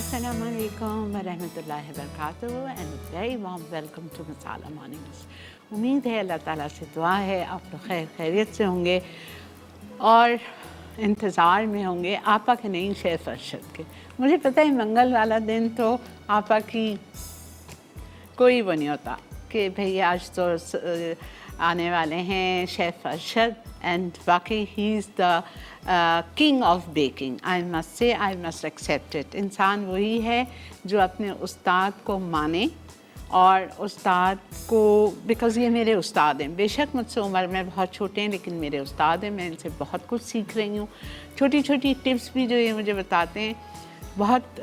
अस्सलामुअलैकुम वरहमतुल्लाहि वबरकातुहू and very warm welcome to Masala Mornings. उम्मीद है अल्लाह ताला से दुआ है आप लोग खैरियत से होंगे और इंतज़ार में होंगे आपा के नई शेफ़ अरशद के। मुझे पता है मंगल वाला दिन तो आपा की कोई वो नहीं होता कि भैया आज तो आने वाले हैं शेफ़ अरशद एंड वाकई he is the king of baking. I must say, I must accept it. इंसान वही है जो अपने उस्ताद को माने और उस्ताद को, बिकॉज़ ये मेरे उस्ताद हैं, बेशक मुझसे उम्र में बहुत छोटे हैं लेकिन मेरे उस्ताद हैं, मैं इनसे बहुत कुछ सीख रही हूँ। छोटी छोटी टिप्स भी जो ये मुझे बताते हैं बहुत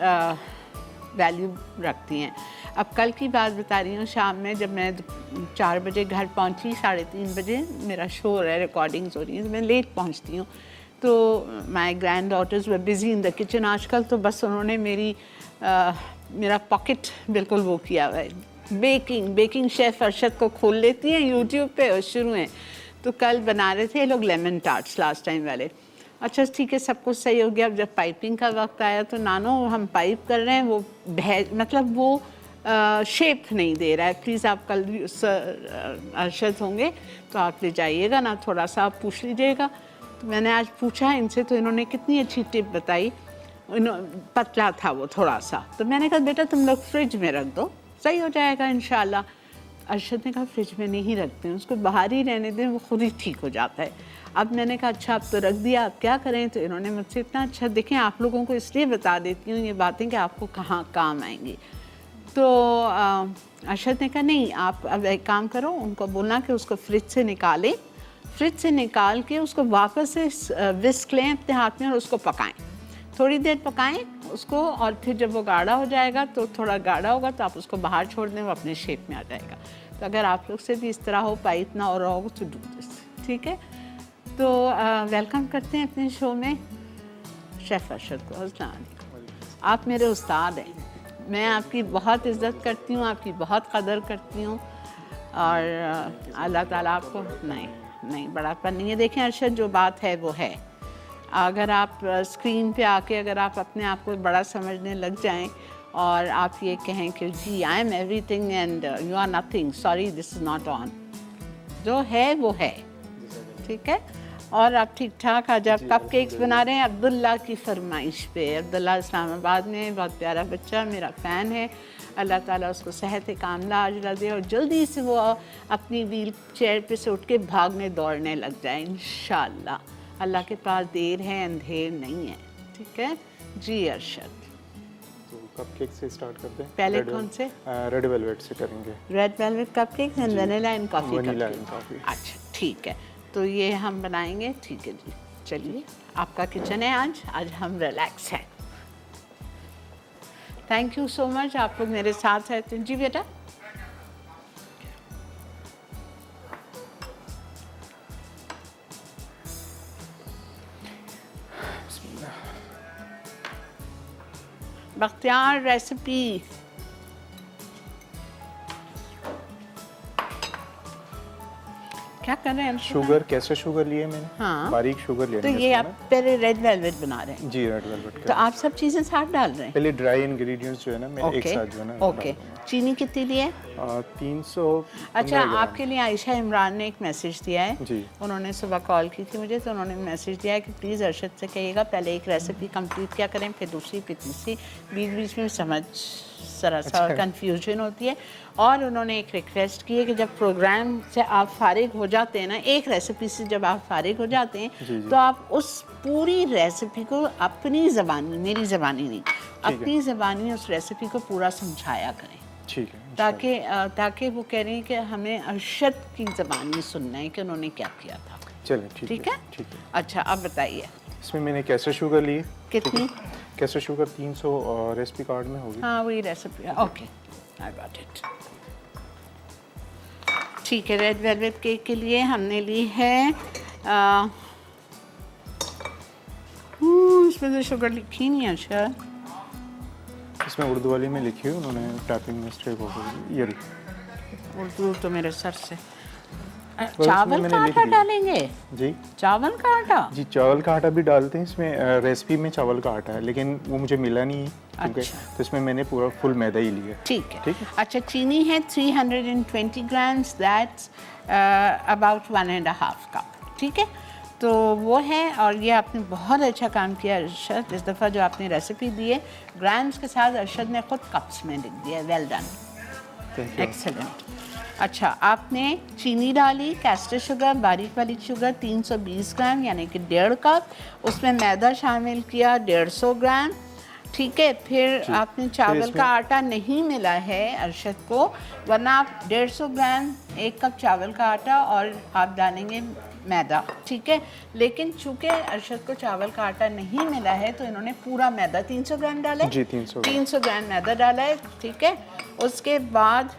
वैल्यू रखती हैं। अब कल की बात बता रही हूँ, शाम में जब मैं 4 बजे घर पहुँची, 3:30 बजे मेरा शो हो रहा है, रिकॉर्डिंग्स हो रही हैं, मैं लेट पहुँचती हूँ। तो my granddaughters were busy in the kitchen आजकल, तो बस उन्होंने मेरा पॉकेट बिल्कुल वो किया हुआ है। बेकिंग शेफ़ अरशद को खोल लेती हैं यूट्यूब पे और शुरू हैं। तो कल बना रहे थे ये लोग लेमन टार्ट्स लास्ट टाइम वाले। अच्छा ठीक है, सब कुछ सही हो गया। अब जब पाइपिंग का वक्त आया तो नानो हम पाइप कर रहे हैं, वो मतलब वो शेप नहीं दे रहा है। प्लीज़ आप कल अरशद होंगे तो आप ले जाइएगा ना, थोड़ा सा आप पूछ लीजिएगा। तो मैंने आज पूछा इनसे तो इन्होंने कितनी अच्छी टिप बताई। पतला था वो थोड़ा सा, तो मैंने कहा बेटा तुम लोग फ्रिज में रख दो, सही हो जाएगा इंशाल्लाह। अरशद ने कहा फ्रिज में नहीं रखते हैं, उसको बाहर ही रहने दें, वो खुद ही ठीक हो जाता है। अब मैंने कहा अच्छा अब तो रख दिया, अब क्या करें। तो इन्होंने मुझसे इतना अच्छा, देखें आप लोगों को इसलिए बता देती हूँ ये बातें कि आपको कहाँ काम आएंगी। तो अरशद ने कहा नहीं आप अब एक काम करो, उनको बोलना कि उसको फ्रिज से निकालें, फ्रिज से निकाल के उसको वापस से विस्क लें अपने हाथ में और उसको पकाएं, थोड़ी देर पकाएं उसको, और फिर जब वो गाढ़ा हो जाएगा तो थोड़ा गाढ़ा होगा तो आप उसको बाहर छोड़ दें, वो अपने शेप में आ जाएगा। तो अगर आप लोग से भी इस तरह हो, पाइप ना हो रहा हो तो डू दिस, ठीक है। तो वेलकम करते हैं अपने शो में शेफ़ अरशद को। अस्सलाम वालेकुम। आप मेरे उस्ताद हैं, मैं आपकी बहुत इज़्ज़त करती हूँ, आपकी बहुत कदर करती हूँ और अल्लाह ताला आपको नहीं बड़ापन नहीं है। देखें अरशद, जो बात है वो है। अगर आप स्क्रीन पे आके अगर आप अपने आप को बड़ा समझने लग जाएं और आप ये कहें कि जी I am everything and you are nothing, sorry this is not on, जो है वो है, ठीक है। और आप ठीक ठाक आज आप कप केक्स बना रहे हैं अब्दुल्ला की फरमाइश पे। अब्दुल्ला इस्लामाबाद में बहुत प्यारा बच्चा, मेरा फ़ैन है। अल्लाह ताला उसको सेहत कामला अजला दे और जल्दी से वो अपनी व्हील चेयर पे से उठ के भागने दौड़ने लग जाए इंशाअल्लाह। अल्लाह के पास देर है अंधेर नहीं है, ठीक है जी। अरशद तो कपकेक से स्टार्ट करते हैं। पहले कौन से? रेड वेलवेट से करेंगे। Red velvet cupcakes and vanilla and coffee. Vanilla and coffee. अच्छा ठीक है, तो ये हम बनाएंगे, ठीक है जी। चलिए आपका किचन है आज हम रिलैक्स हैं। थैंक यू सो मच, आप लोग मेरे साथ हैं जी बेटा। बख्तियार रेसिपी क्या कर रहे हैं? शुगर, कैसे शुगर लिए मैंने? हाँ, बारीक शुगर लिए। तो ये आप पहले रेड वेलवेट बना रहे हैं? जी रेड वेलवेट। तो आप सब चीज़ें साथ डाल रहे हैं? पहले ड्राई इंग्रेडिएंट्स जो है ना मैं एक साथ जो है ना। ओके। चीनी कितनी ली है? 300। अच्छा, आपके लिए आयशा इमरान ने एक मैसेज दिया है जी। उन्होंने सुबह कॉल की थी मुझे, तो उन्होंने मैसेज दिया है कि प्लीज़ अरशद से कहिएगा पहले एक रेसिपी कंप्लीट क्या करें, फिर दूसरी, फिर तीसरी, बीच में समझ ज़रा सा और कन्फ्यूजन होती है। और उन्होंने एक रिक्वेस्ट की है कि जब प्रोग्राम से आप फारिग हो जाते हैं ना, एक रेसिपी से जब आप फारिग हो जाते हैं तो आप उस पूरी रेसिपी को अपनी ज़बानी, मेरी ज़बानी नहीं, अपनी ज़बानी उस रेसिपी को पूरा समझाया करें, ठीक है। ताकि वो कह रहे हैं कि हमें अरशद की ज़बानी सुनना है कि उन्होंने क्या किया था। चलिए ठीक है। अच्छा अब बताइए इसमें मैंने कैसे शुगर ली, कितनी? कैसे शुगर 300 रेसिपी कार्ड में होगी। हाँ वही recipe, okay I got it. ठीक है, रेड वेलवेट केक के लिए हमने ली है इसमें तो शुगर लिखी नहीं है शायद, इसमें उर्दू वाली में लिखी है उन्होंने, टाइपिंग मिस्टेक हो गई। ये उर्दू तो मेरे सर से। चावल का आटा डालेंगे जी? चावल का आटा? जी चावल का आटा भी डालते हैं इसमें, रेसिपी में चावल का आटा है लेकिन वो मुझे मिला नहीं है क्योंकि अच्छा। तो इसमें मैंने पूरा फुल मैदा ही लिया है। ठीक है। ठीक है। अच्छा, चीनी है 320 ग्राम्स, दैट्स अबाउट 1.5 कप। ठीक है, तो वो है। और ये आपने बहुत अच्छा काम किया अरशद, इस दफ़ा जो आपने रेसिपी दी है ग्राम्स के साथ, अरशद ने खुद कप्स में लिख दिया है। Well done, thank you. Excellent. अच्छा, आपने चीनी डाली, कैस्टर शुगर, बारीक वाली शुगर 320 ग्राम यानी कि 1.5 कप, उसमें मैदा शामिल किया 150 ग्राम। ठीक है, फिर जी। आपने फिर चावल इसमें का आटा नहीं मिला है अरशद को, वरना आप 150 ग्राम 1 कप चावल का आटा और आप डालेंगे मैदा। ठीक है, लेकिन चूंकि अरशद को चावल का आटा नहीं मिला है तो इन्होंने पूरा मैदा 300 ग्राम डाला है। जी, 300 ग्राम। 300 ग्राम मैदा डाला है। ठीक है, उसके बाद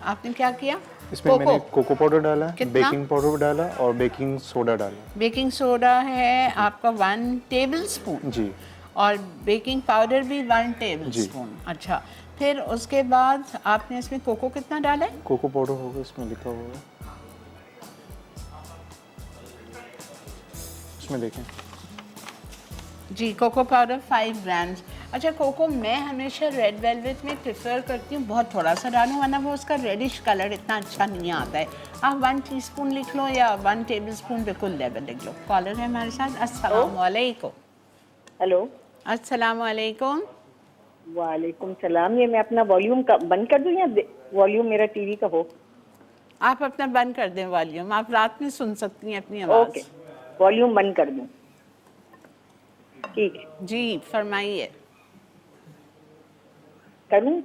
आपने क्या किया? इसमें मैंने कोको पाउडर डाला, कितना? बेकिंग पाउडर डाला और बेकिंग सोडा डाला। बेकिंग सोडा है आपका 1 टेबल स्पून जी और बेकिंग पाउडर भी 1 टेबल जी। स्पून। अच्छा, फिर उसके बाद आपने इसमें कोको कितना डाला है? कोको पाउडर होगा इसमें लिखा हुआ है, इसमें देखें। जी, कोको पाउडर 5 ग्राम्स। अच्छा, कोको मैं हमेशा रेड वेलवेट में प्रेफर करती हूँ बहुत थोड़ा सा डालूँ, वरना वो उसका रेडिश कलर इतना अच्छा नहीं आता है। आप 1 टीस्पून लिख लो या 1 टेबल स्पून, बिल्कुल लेवल लिख लो। कॉलर है हमारे साथ। अस्सलाम वालेकुम। हेलो। अस्सलाम वालेकुम। वालेकुम सलाम। ये मैं अपना वॉल्यूम बंद कर दूं या वॉल्यूम मेरा टीवी का हो? आप अपना बंद कर दें वॉल्यूम, आप रात में सुन सकती हैं अपनी आवाज़। ओके, वॉल्यूम बंद कर दूं, ठीक है? जी फरमाइए। करूं?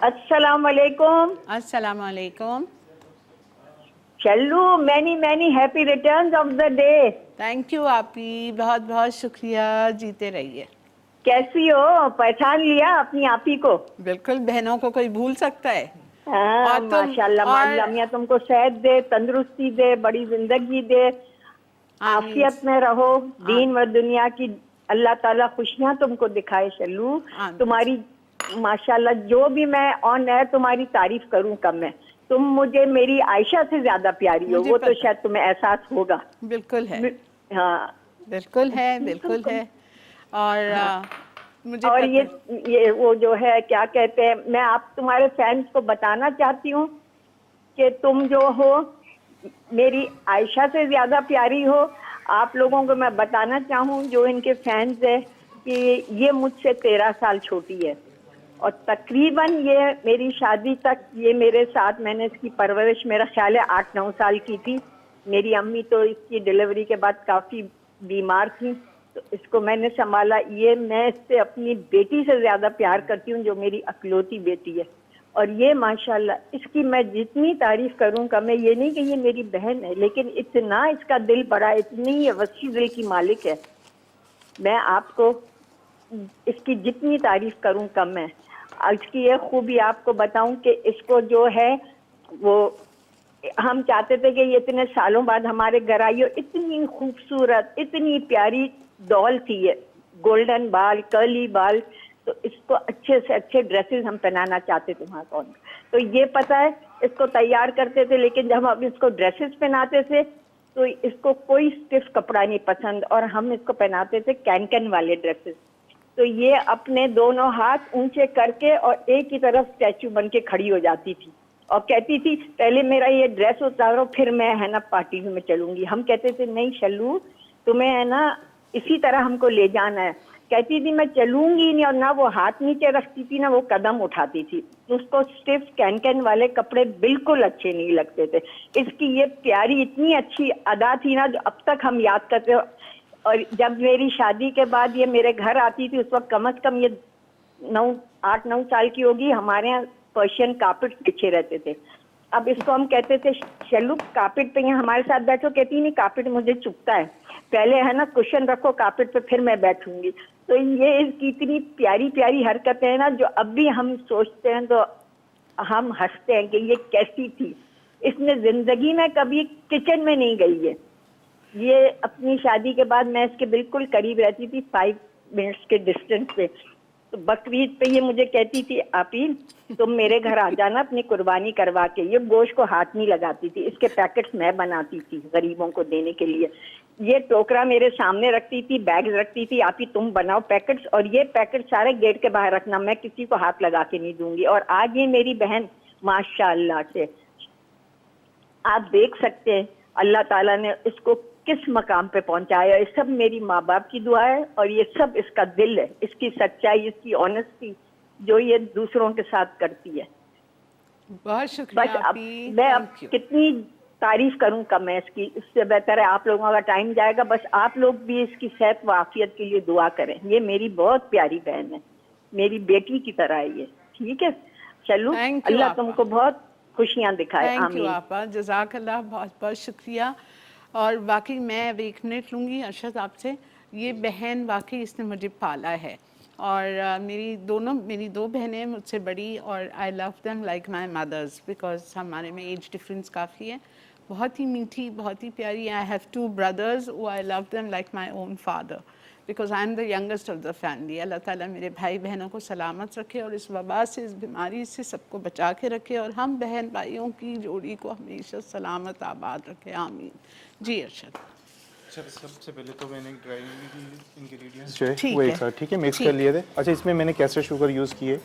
अस्सलाम वालेकुम। अस्सलाम वालेकुम। Challu, many many happy returns of the day. Thank you आपी, बहुत बहुत शुक्रिया, जीते रहिए। कैसी हो? पहचान लिया अपनी आपी को? बिल्कुल, बहनों को कोई भूल सकता है। हाँ, और तुम माशाल्लाह और माशाल्लाह, मियां तुमको सेहत दे, तंदुरुस्ती दे, बड़ी जिंदगी दे, आमीन आफियत में रहो, दीन व दुनिया की अल्लाह ताला खुशियां तुमको दिखाए। चल्लू, आमीन। तुम्हारी माशाल्लाह, जो भी मैं ऑन एयर तुम्हारी तारीफ करूं कम है। तुम मुझे मेरी आयशा से ज्यादा प्यारी हो, मुझे वो तो पता। शायद तुम्हें एहसास होगा। बिल्कुल है, हाँ बिल्कुल है, बिल्कुल है। और मुझे और पता। ये वो जो है क्या कहते हैं, मैं आप तुम्हारे फैंस को बताना चाहती हूँ कि तुम जो हो मेरी आयशा से ज्यादा प्यारी हो। आप लोगों को मैं बताना चाहूँ जो इनके फैंस है कि ये मुझसे 13 साल छोटी है और तकरीबन ये मेरी शादी तक ये मेरे साथ, मैंने इसकी परवरिश मेरा ख्याल है 8-9 साल की थी। मेरी अम्मी तो इसकी डिलीवरी के बाद काफी बीमार थी, तो इसको मैंने संभाला। ये मैं इससे अपनी बेटी से ज्यादा प्यार करती हूँ जो मेरी अकलौती बेटी है। और ये माशाल्लाह, इसकी मैं जितनी तारीफ करूँ कम है। ये नहीं कि ये मेरी बहन है, लेकिन इतना इसका दिल बड़ा, इतनी वसी दिल की मालिक है। मैं आपको इसकी जितनी तारीफ करूं कम है। इसकी ये खूबी आपको बताऊं कि इसको जो है वो, हम चाहते थे कि ये इतने सालों बाद हमारे घर आई हो। इतनी खूबसूरत, इतनी प्यारी डॉल थी ये, गोल्डन बाल, कर्ली बाल। तो इसको अच्छे से अच्छे ड्रेसेस हम पहनाना चाहते थे वहाँ कौन। तो ये पता है, इसको तैयार करते थे, लेकिन जब हम इसको ड्रेसेस पहनाते थे तो इसको कोई स्टिफ कपड़ा नहीं पसंद, और हम इसको पहनाते थे कैन वाले ड्रेसेस। तो ये अपने दोनों हाथ ऊंचे करके और एक ही तरफ स्टैचू बन के खड़ी हो जाती थी और कहती थी पहले मेरा ये ड्रेस उतारो फिर मैं है ना पार्टी में चलूंगी। हम कहते थे नहीं शल्लू, तुम्हें है ना इसी तरह हमको ले जाना है। कहती थी मैं चलूंगी नहीं, और ना वो हाथ नीचे रखती थी ना वो कदम उठाती थी। उसको स्टिफ कैन वाले कपड़े बिल्कुल अच्छे नहीं लगते थे। इसकी ये प्यारी इतनी अच्छी अदा थी ना जो अब तक हम याद करते हो। और जब मेरी शादी के बाद ये मेरे घर आती थी, उस वक्त कम से कम ये 8-9 साल की होगी। हमारे यहाँ पर्शियन कार्पेट बिछे रहते थे। अब इसको हम कहते थे शल्लू कार्पेट पे यहाँ हमारे साथ बैठो। कहती नहीं कार्पेट मुझे चुभता है, पहले है ना कुशन रखो कार्पेट पे फिर मैं बैठूंगी। तो ये इसकी इतनी प्यारी प्यारी हरकतें हैं ना जो अब भी हम सोचते हैं तो हम हंसते हैं कि ये कैसी थी। इसने जिंदगी में कभी किचन में नहीं गई है। ये अपनी शादी के बाद मैं इसके बिल्कुल करीब रहती थी, 5 मिनट्स के डिस्टेंस पे। तो बकरीद पे ये मुझे कहती थी आपी तुम मेरे घर आ जाना अपनी कुर्बानी करवा के। ये गोश्त को हाथ नहीं लगाती थी, इसके पैकेट्स मैं बनाती थी गरीबों को देने के लिए। ये टोकरा मेरे सामने रखती थी, बैग रखती थी, आप ही तुम बनाओ पैकेट्स, और ये पैकेट सारे गेट के बाहर रखना, मैं किसी को हाथ लगा के नहीं दूंगी। और आज ये मेरी बहन माशाअल्लाह से आप देख सकते हैं अल्लाह ताला ने इसको किस मकाम पे पहुंचाया। ये सब मेरी माँ बाप की दुआ है और ये सब इसका दिल है, इसकी सच्चाई, इसकी ऑनेस्टी जो ये दूसरों के साथ करती है। बहुत शुक्रिया बस अब आपी, मैं अब थैंक यू। कितनी तारीफ करूं कम है इसकी, इससे बेहतर है आप लोगों का टाइम जाएगा। बस आप लोग भी इसकी सेहत व आफियत के लिए दुआ करें। ये मेरी बहुत प्यारी बहन है, मेरी बेटी की तरह है ये। ठीक है, चलो Thank you, अल्लाह आपा। तुमको बहुत खुशियां दिखाए, थैंक यू आमीन। आपा, जज़ाकल्लाह, बहुत बहुत शुक्रिया। और वाकई मैं अब 1 मिनट लूँगी अरशद आपसे। ये बहन वाकई इसने मुझे पाला है और मेरी दो बहनें मुझसे बड़ी और I love them like my mothers because हमारे में एज डिफरेंस काफ़ी है। बहुत ही मीठी, बहुत ही प्यारी। I have 2 brothers who I love them like my own father because I am the youngest of the family. अल्लाह ताला मेरे भाई बहनों को सलामत रखे और इस वबा से, इस बीमारी से सबको बचा के रखे और हम बहन भाइयों की जोड़ी को हमेशा सलामत आबाद रखे, आमीन। जी अरशद। अच्छा, सबसे पहले तो मैंने ड्राई इंग्रेडिएंट्स जो है ठीक वो एक है, साथ ठीक है मिक्स ठीक। कर लिए थे। अच्छा, इसमें मैंने कैसर शुगर यूज़ किए,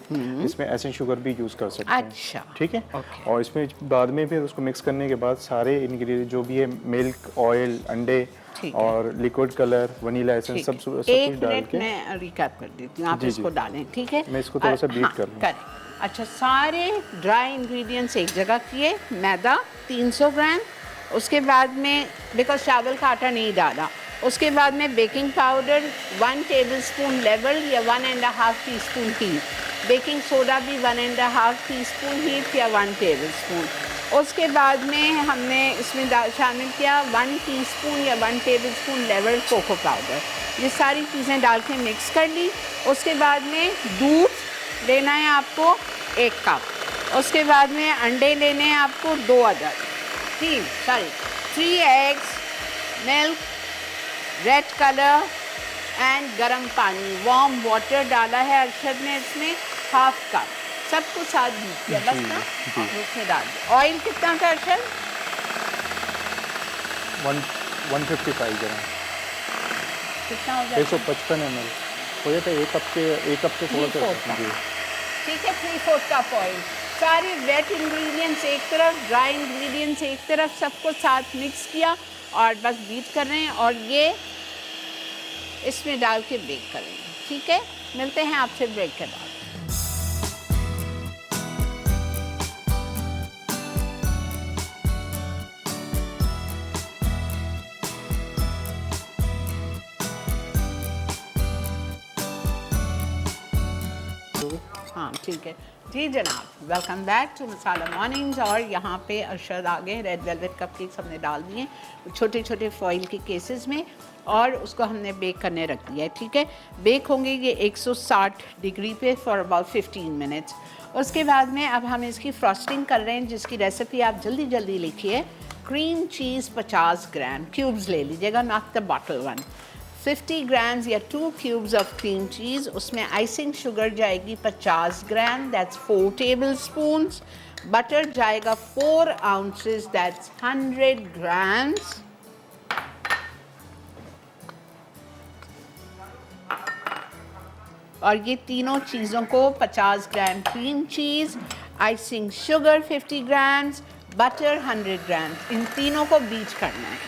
इसमें एसेंस शुगर भी यूज़ कर सकते हैं। अच्छा, ठीक है, ओके। और इसमें बाद में फिर उसको मिक्स करने के बाद सारे इंग्रेडिएंट जो भी है, मिल्क, ऑयल, अंडे ठीक है। और लिक्विड कलर, वनीला एसेंस, सब कुछ एक डाल मिनट के मैं रिकैप कर देती हूँ, आप जी, इसको जी। डालें, ठीक है। मैं इसको थोड़ा सा बीट कर लूँ। करें। अच्छा, सारे ड्राई इंग्रेडिएंट्स एक जगह किए, मैदा 300 ग्राम, उसके बाद में बिकॉज चावल का आटा नहीं डाला, उसके बाद में बेकिंग पाउडर 1 टेबलस्पून लेवल या 1.5 टीस्पून हीट, बेकिंग सोडा भी 1.5 टीस्पून हीट या 1 टेबलस्पून। उसके बाद में हमने इसमें शामिल किया 1 टीस्पून या 1 टेबलस्पून लेवल कोको पाउडर। ये सारी चीज़ें डाल के मिक्स कर ली। उसके बाद में दूध लेना है आपको 1 कप। उसके बाद में अंडे लेने हैं आपको 2 अदद, 3 eggs, milk, red colour and गरम पानी, वार्म वाटर डाला है अरशद ने इसमें 1/2 कप, सब कुछ साथ बीट किया बस ना, जी। उसमें डाल दिया। ऑयल कितना था अरशद? 155 ग्राम, कितना हो जाता है? 155 ml हो जाता है। एक कप के थोड़ा 3/4 सा कप। जी। ठीक है, 3/4 कप ऑयल। सारे वेट इंग्रेडिएंट्स एक तरफ, ड्राई इंग्रेडिएंट्स एक तरफ, सबको साथ मिक्स किया और बस बीट कर रहे हैं और ये इसमें डाल के बेक करेंगे। ठीक है, मिलते हैं आपसे ब्रेक के बाद। हाँ ठीक है जी जनाब, welcome back to Masala Mornings. और यहाँ पे अरशद आ गए, रेड वेलवेट कपकेक्स हमने डाल दिए छोटे छोटे फॉइल के केसेस में और उसको हमने बेक करने रख दिया है। ठीक है, बेक होंगे ये 160 डिग्री पे फॉर अबाउट 15 मिनट्स। उसके बाद में अब हम इसकी फ्रॉस्टिंग कर रहे हैं, जिसकी रेसिपी आप जल्दी जल्दी लिखिए। क्रीम चीज़ 50 ग्राम क्यूब्स ले लीजिएगा, not the bottle one. 50 grams या 2 क्यूब्स ऑफ क्रीम चीज़, उसमें आइसिंग शुगर जाएगी 50 ग्राम, दैट्स 4 टेबल स्पून्स। बटर जाएगा 4 आउंसेस, दैट्स 100 ग्राम्स। और ये तीनों चीज़ों को 50 gram cream cheese, icing sugar 50 grams, butter 100 grams, इन तीनों को बीट करना है।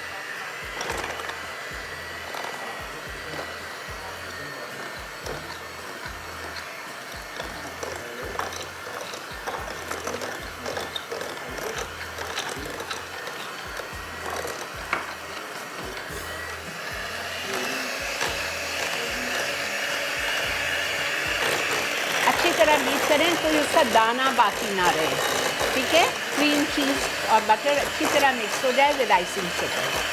अच्छी तरह बीट करें कोई उसका दाना बाकी ना रहे। ठीक है, क्रीम चीज़ और बटर अच्छी तरह मिक्स हो जाए विद आइसिंग शुगर।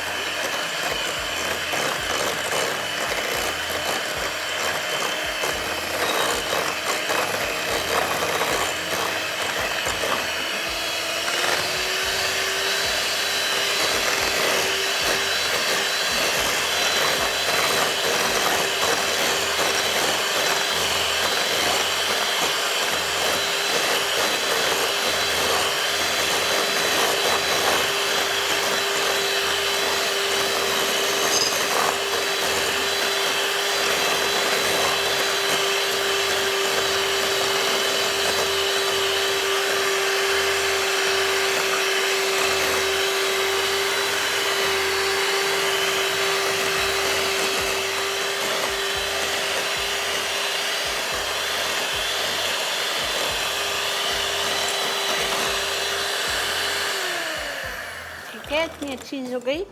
कितनी अच्छी हो गई,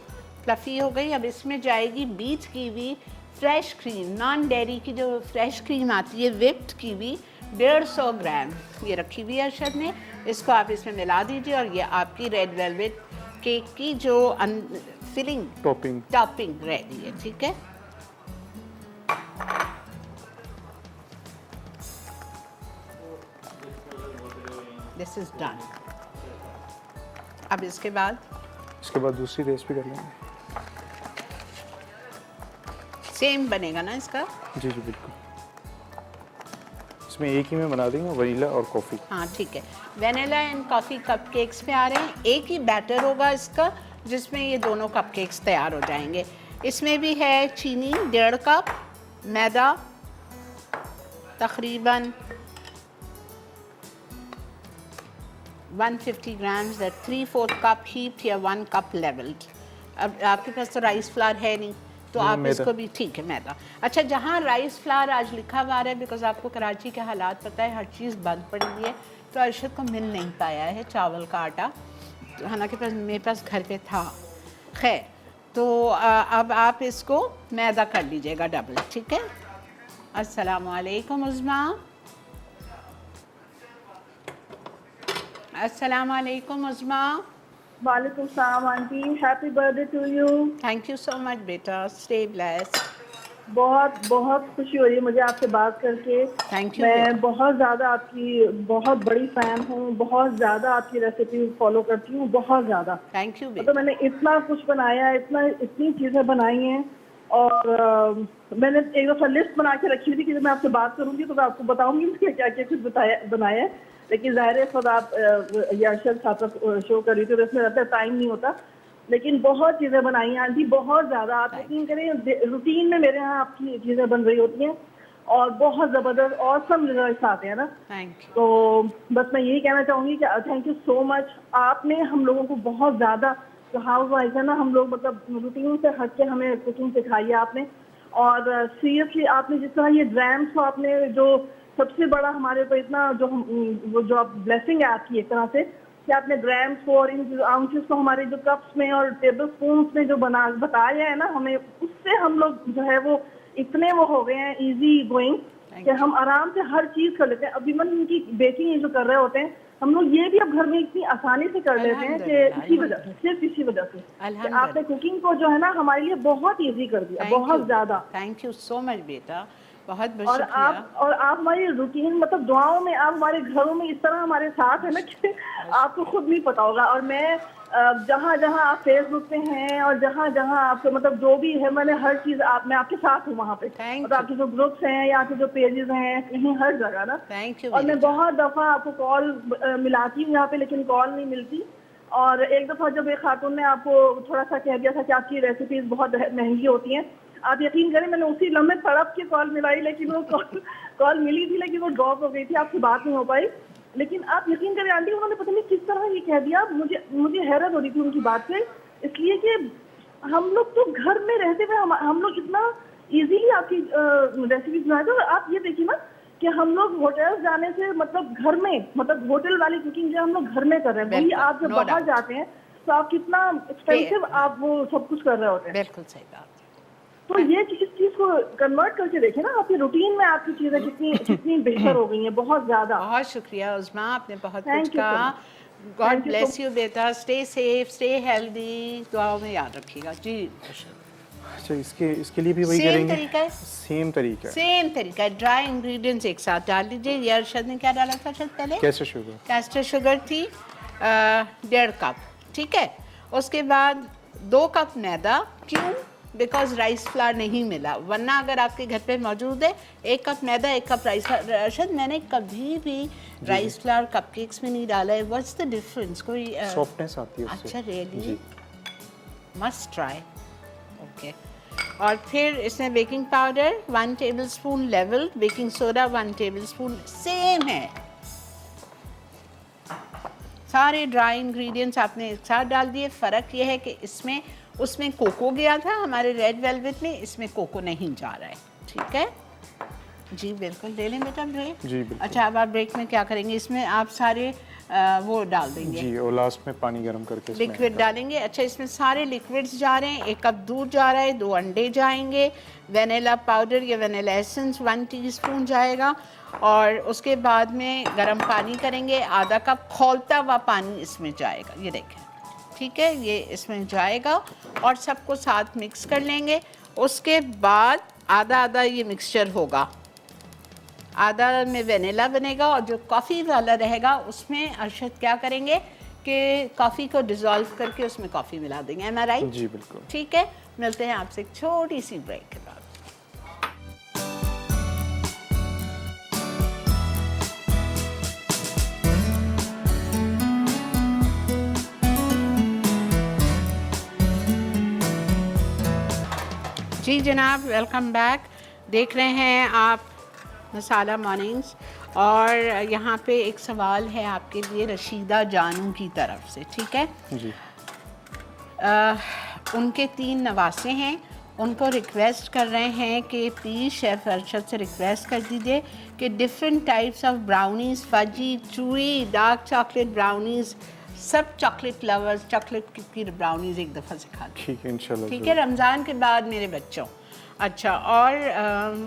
फ्लफ़ी हो गई। अब इसमें जाएगी beat kiwi fresh cream, non dairy की जो फ्रेश क्रीम आती है, व्हिप्ड कीवी 150 ग्राम ये रखी हुई है अरशद ने। इसको आप इसमें मिला दीजिए और ये आपकी रेड वेलवेट केक की जो फिलिंग टॉपिंग रेडी है। ठीक है, दिस इज डन। अब इसके बाद दूसरी रेसिपी कर लेंगे। सेम बनेगा ना इसका? जी जी बिल्कुल, इसमें एक ही में बना देंगे, वनीला और कॉफ़ी। हाँ ठीक है, वनीला एंड कॉफ़ी कपकेक्स में आ रहे हैं। एक ही बैटर होगा इसका जिसमें ये दोनों कपकेक्स तैयार हो जाएंगे। इसमें भी है चीनी 1.5 कप, मैदा तकरीबन 150 ग्राम्स, 3/4 कप हीप्ड या 1 कप लेवल्ड। अब आपके पास तो राइस फ्लावर है नहीं तो आप इसको भी, ठीक है, मैदा। अच्छा, जहाँ राइस फ्लावर आज लिखा हुआ है, बिकॉज आपको कराची के हालात पता है, हर चीज़ बंद पड़ी हुई है, तो अरशद को मिल नहीं पाया है चावल का आटा, तो हालांकि मेरे पास घर पे था। खैर, तो अब आप इसको मैदा कर लीजिएगा डबल। ठीक है। अस्सलाम वालेकुम उज़्मा। अस्सलाम वालेकुम उज़्मा। वालेकुम सलाम aunty, happy birthday to you. Thank you so much बेटा, स्टे ब्लेस्ड। बहुत बहुत खुशी हो रही है मुझे आपसे बात करके। Thank you. मैं बहुत ज़्यादा आपकी बहुत बड़ी फ़ैन हूँ, बहुत ज़्यादा आपकी रेसिपी फॉलो करती हूँ, बहुत ज़्यादा। थैंक यू तो मैंने इतना कुछ बनाया, इतनी चीज़ें बनाई हैं, और मैंने एक दफ़ा लिस्ट बना के रखी थी कि जब मैं आपसे बात करूँगी तो मैं आपको बताऊँगी कि क्या क्या कुछ बनाया है, लेकिन ज़ाहिर है खुद आप ये अरशद साहब शो कर रही थी तो इसमें रहता है टाइम नहीं होता, लेकिन बहुत चीज़ें बनाई हैं आंटी, बहुत ज़्यादा। आप यकीन करें, रूटीन में मेरे यहाँ आपकी चीज़ें बन रही होती हैं और बहुत ज़बरदस्त ऑसम रिजल्ट्स आते हैं ना। तो बस मैं यही कहना चाहूँगी कि थैंक यू सो मच। आपने हम लोगों को बहुत ज़्यादा, जो हाउस वाइफ है ना, हम लोग मतलब रूटीन से हट के हमें कुकिंग सिखाई है आपने। और सीरियसली आपने जिस तरह ये ड्राम्स को आपने, जो सबसे बड़ा हमारे ऊपर इतना जो आप ब्लेसिंग है आपकी एक तरह से, कि आपने ग्राम्स को और इन आउंसेस को हमारे जो कप्स में और टेबल स्पून में जो बताया है ना हमें, उससे हम लोग जो है वो इतने वो हो गए हैं ईजी गोइंग कि हम आराम से हर चीज़ कर लेते हैं। अभी मन इनकी बेकिंग जो कर रहे होते हैं हम लोग, ये भी अब घर में इतनी आसानी से कर लेते हैं कि इसी वजह से, सिर्फ इसी वजह से कि आपने कुकिंग को जो है ना हमारे लिए बहुत ईजी कर दिया, बहुत ज़्यादा। थैंक यू सो मच बेटा, बहुत और आप हमारी रूटीन, मतलब दुआओं में आप हमारे घरों में इस तरह हमारे साथ है ना कि आपको खुद नहीं पता होगा। और मैं जहाँ जहाँ आप फेसबुक पे हैं और जहाँ जहाँ आपको मतलब जो भी है, मैंने हर चीज़ मैं आपके साथ हूँ वहाँ पे, मतलब आपके जो ग्रुप्स हैं या आपके जो पेजेस हैं, कहीं हर जगह ना। Thank you. और मैं बहुत दफ़ा आपको कॉल मिलाती हूँ यहाँ पे, लेकिन कॉल नहीं मिलती। और एक दफ़ा जब एक खातून ने आपको थोड़ा सा कह दिया था कि आपकी रेसिपीज़ बहुत महंगी होती हैं, आप यकीन करें मैंने उसी लम्हे तड़प के कॉल मिलाई, लेकिन वो कॉल मिली थी लेकिन वो ड्रॉप हो गई थी, आपसे बात नहीं हो पाई। लेकिन आप यकीन करें आंटी, उन्होंने पता नहीं किस तरह ये कह दिया, मुझे हैरत हो रही थी उनकी बात से, इसलिए कि हम लोग तो घर में रहते हुए हम लोग इतना इजीली आपकी रेसिपीज बनाते हैं। और आप ये देखिए ना कि हम लोग होटल्स जाने से, मतलब घर में, मतलब होटल वाली कुकिंग जो हम लोग घर में कर रहे हैं, वही आप जब बाहर जाते हैं तो आप कितना एक्सपेंसिव आप वो सब कुछ कर रहे होते हैं। बिल्कुल सही बात। तो ये इस चीज को कन्वर्ट करके देखें ना, आपकी रूटीन में आपकी चीजें कितनी बेहतर हो गई हैं, बहुत ज्यादा। बहुत शुक्रिया उज़्मा, आपने बहुत कुछ कहा। गॉड ब्लेस यू बेटा, स्टे सेफ, स्टे हेल्दी, दुआओं में याद रखिएगा जी। अच्छा, इसके लिए भी वही करेंगे? सेम तरीका है। ड्राई इंग्रेडिएंट्स एक साथ डाल लीजिए। ये अरशद ने क्या डाला था पहले? कैस्टर शुगर थी 1.5 कप, ठीक है। उसके बाद 2 कप मैदा। क्यों? बिकॉज राइस फ्लावर नहीं मिला, वरना अगर आपके घर पे मौजूद है 1 कप मैदा 1 कप राइस फ्लावर। अरशद, मैंने कभी भी राइस फ्लावर कपकेक्स में नहीं डाला है। What's the difference? कोई सॉफ्टनेस आती है उससे। अच्छा, रियली? Must try. ओके। और फिर इसमें baking powder 1 tablespoon level, baking soda 1 tablespoon, same है। सारे ड्राई इंग्रेडिएंट्स आपने एक साथ डाल दिए। फ़र्क ये है कि इसमें, उसमें कोको गया था हमारे रेड वेलवेट में, इसमें कोको नहीं जा रहा है, ठीक है। जी बिल्कुल, ले लें बेटा ब्रेक। जी बिल्कुल। अच्छा, अब आप ब्रेक में क्या करेंगे? इसमें आप सारे वो डाल देंगे, जी, और लास्ट में पानी गर्म करके इसमें लिक्विड डालेंगे। अच्छा, इसमें सारे लिक्विड्स जा रहे हैं। 1 कप दूध जा रहा है, 2 अंडे जाएंगे, वेनिला पाउडर या वेनिला एसेंस 1 टीस्पून जाएगा, और उसके बाद में गर्म पानी करेंगे। आधा कप खौलता हुआ पानी इसमें जाएगा, ये देखें, ठीक है, ये इसमें जाएगा और सबको साथ मिक्स कर लेंगे। उसके बाद आधा आधा ये मिक्सचर होगा, आधा में वेनिला बनेगा और जो कॉफ़ी वाला रहेगा उसमें अरशद क्या करेंगे कि कॉफ़ी को डिज़ोल्व करके उसमें कॉफ़ी मिला देंगे। एम आई राइट? जी बिल्कुल। ठीक है, मिलते हैं आपसे एक छोटी सी ब्रेक के बाद। जी जनाब, वेलकम बैक। देख रहे हैं आप मसाला मॉर्निंग्स, और यहाँ पे एक सवाल है आपके लिए रशीदा जानू की तरफ से, ठीक है? जी। उनके 3 नवासे हैं, उनको रिक्वेस्ट कर रहे हैं कि प्लीज़ शेफ़ अरशद से रिक्वेस्ट कर दीजिए कि different types of brownies, fuzzy, chewy, dark chocolate brownies, सब चॉकलेट लवर्स चॉकलेट की ब्राउनीज़ एक दफ़ा सिखा दें। ठीक है इंशाल्लाह। ठीक है, रमज़ान के बाद मेरे बच्चों। अच्छा, और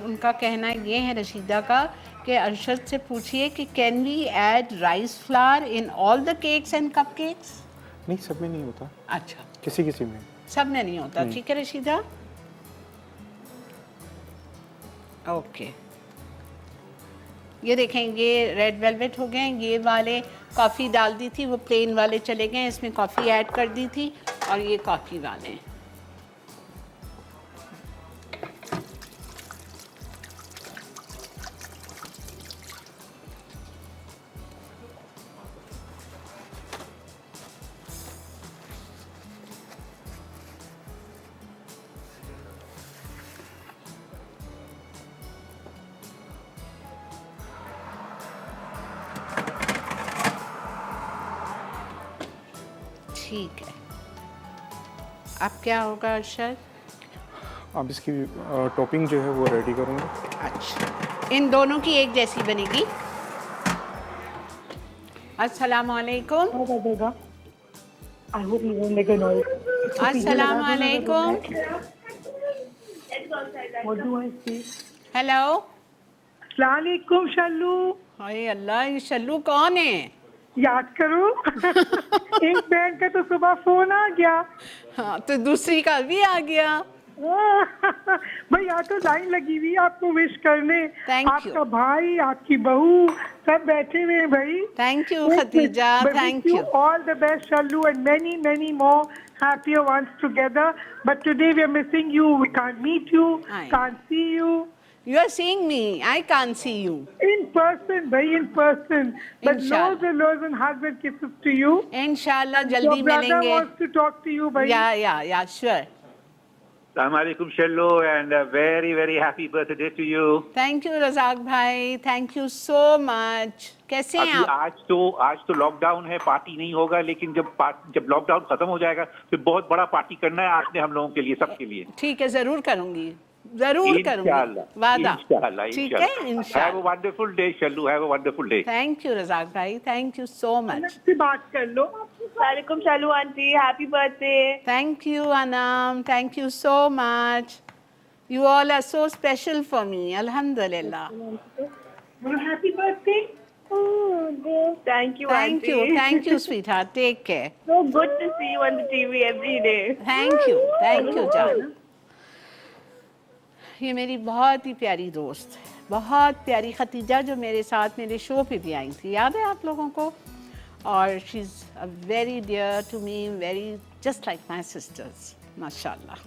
उनका कहना ये है रशीदा का कि अरशद से पूछिए कि can we add rice flour in all the cakes and cupcakes? नहीं, सब में नहीं होता, अच्छा, किसी किसी में। सब में नहीं होता। ठीक है रशीदा, ओके। ये देखें, ये रेड वेलवेट हो गए, ये वाले कॉफ़ी डाल दी थी, वो प्लेन वाले चले गए, इसमें कॉफ़ी ऐड कर दी थी, और ये कॉफ़ी वाले हैं। ठीक है, अब क्या होगा अरशद? अब इसकी टॉपिंग जो है वो रेडी करूँगा। अच्छा, इन दोनों की एक जैसी बनेगी। अस्सलाम वालेकुम। I hope you won't make a noise. अस्सलाम वालेकुम। What do I say? Hello. अस्सलामुअलैकुम शल्लू, हाय अल्लाह, ये शल्लू कौन है? याद करो। एक बहन का तो सुबह फोन आ गया। हाँ, तो दूसरी का भी आ गया। भाई यहाँ तो लाइन लगी हुई है आपको विश करने। Thank you. आपका भाई, आपकी बहू सब बैठे हुए हैं भाई। Thank you Khatija, thank you. All the best, Shallu, and many, many more happier ones together. But today we are missing you. We can't meet you, Aye. can't see you. You are seeing me, I can't see you. In person, bhai, in person. But Inshallah. loads and hugs and kisses to you. इंशाल्लाह Your जल्दी brother मिलेंगे। wants to talk to you, bhai. या sure. Assalamualaikum Shallu, and a very very happy birthday to you. Thank you Razak भाई, thank you so much. कैसे हैं अभी आप? आज तो लॉकडाउन है, पार्टी नहीं होगा, लेकिन जब लॉकडाउन खत्म हो जाएगा फिर बहुत बड़ा पार्टी करना है आपने हम लोगों के लिए, सबके लिए। ठीक है, जरूर करूंगी, जरूर करूंगी, वादा। ठीक है, Have a इंशाल्लाह। wonderful day, Shallu. Have a wonderful day. Thank you Razak भाई, थैंक यू सो मच। से बात कर लो। वालेकुम Shalu aunty, happy birthday. Thank you Anam, thank you so much. You all are so special for me, अल्हम्दुलिल्लाह। Happy birthday. Thank you aunty. Thank you sweetheart, take care. So good to see you on the TV every day. Thank you जान। ये मेरी बहुत ही प्यारी दोस्त है, बहुत प्यारी खतीजा, जो मेरे साथ मेरे शो पे भी आई थी, याद है आप लोगों को? और she is a very dear to me, very just like my sisters, माशाल्लाह।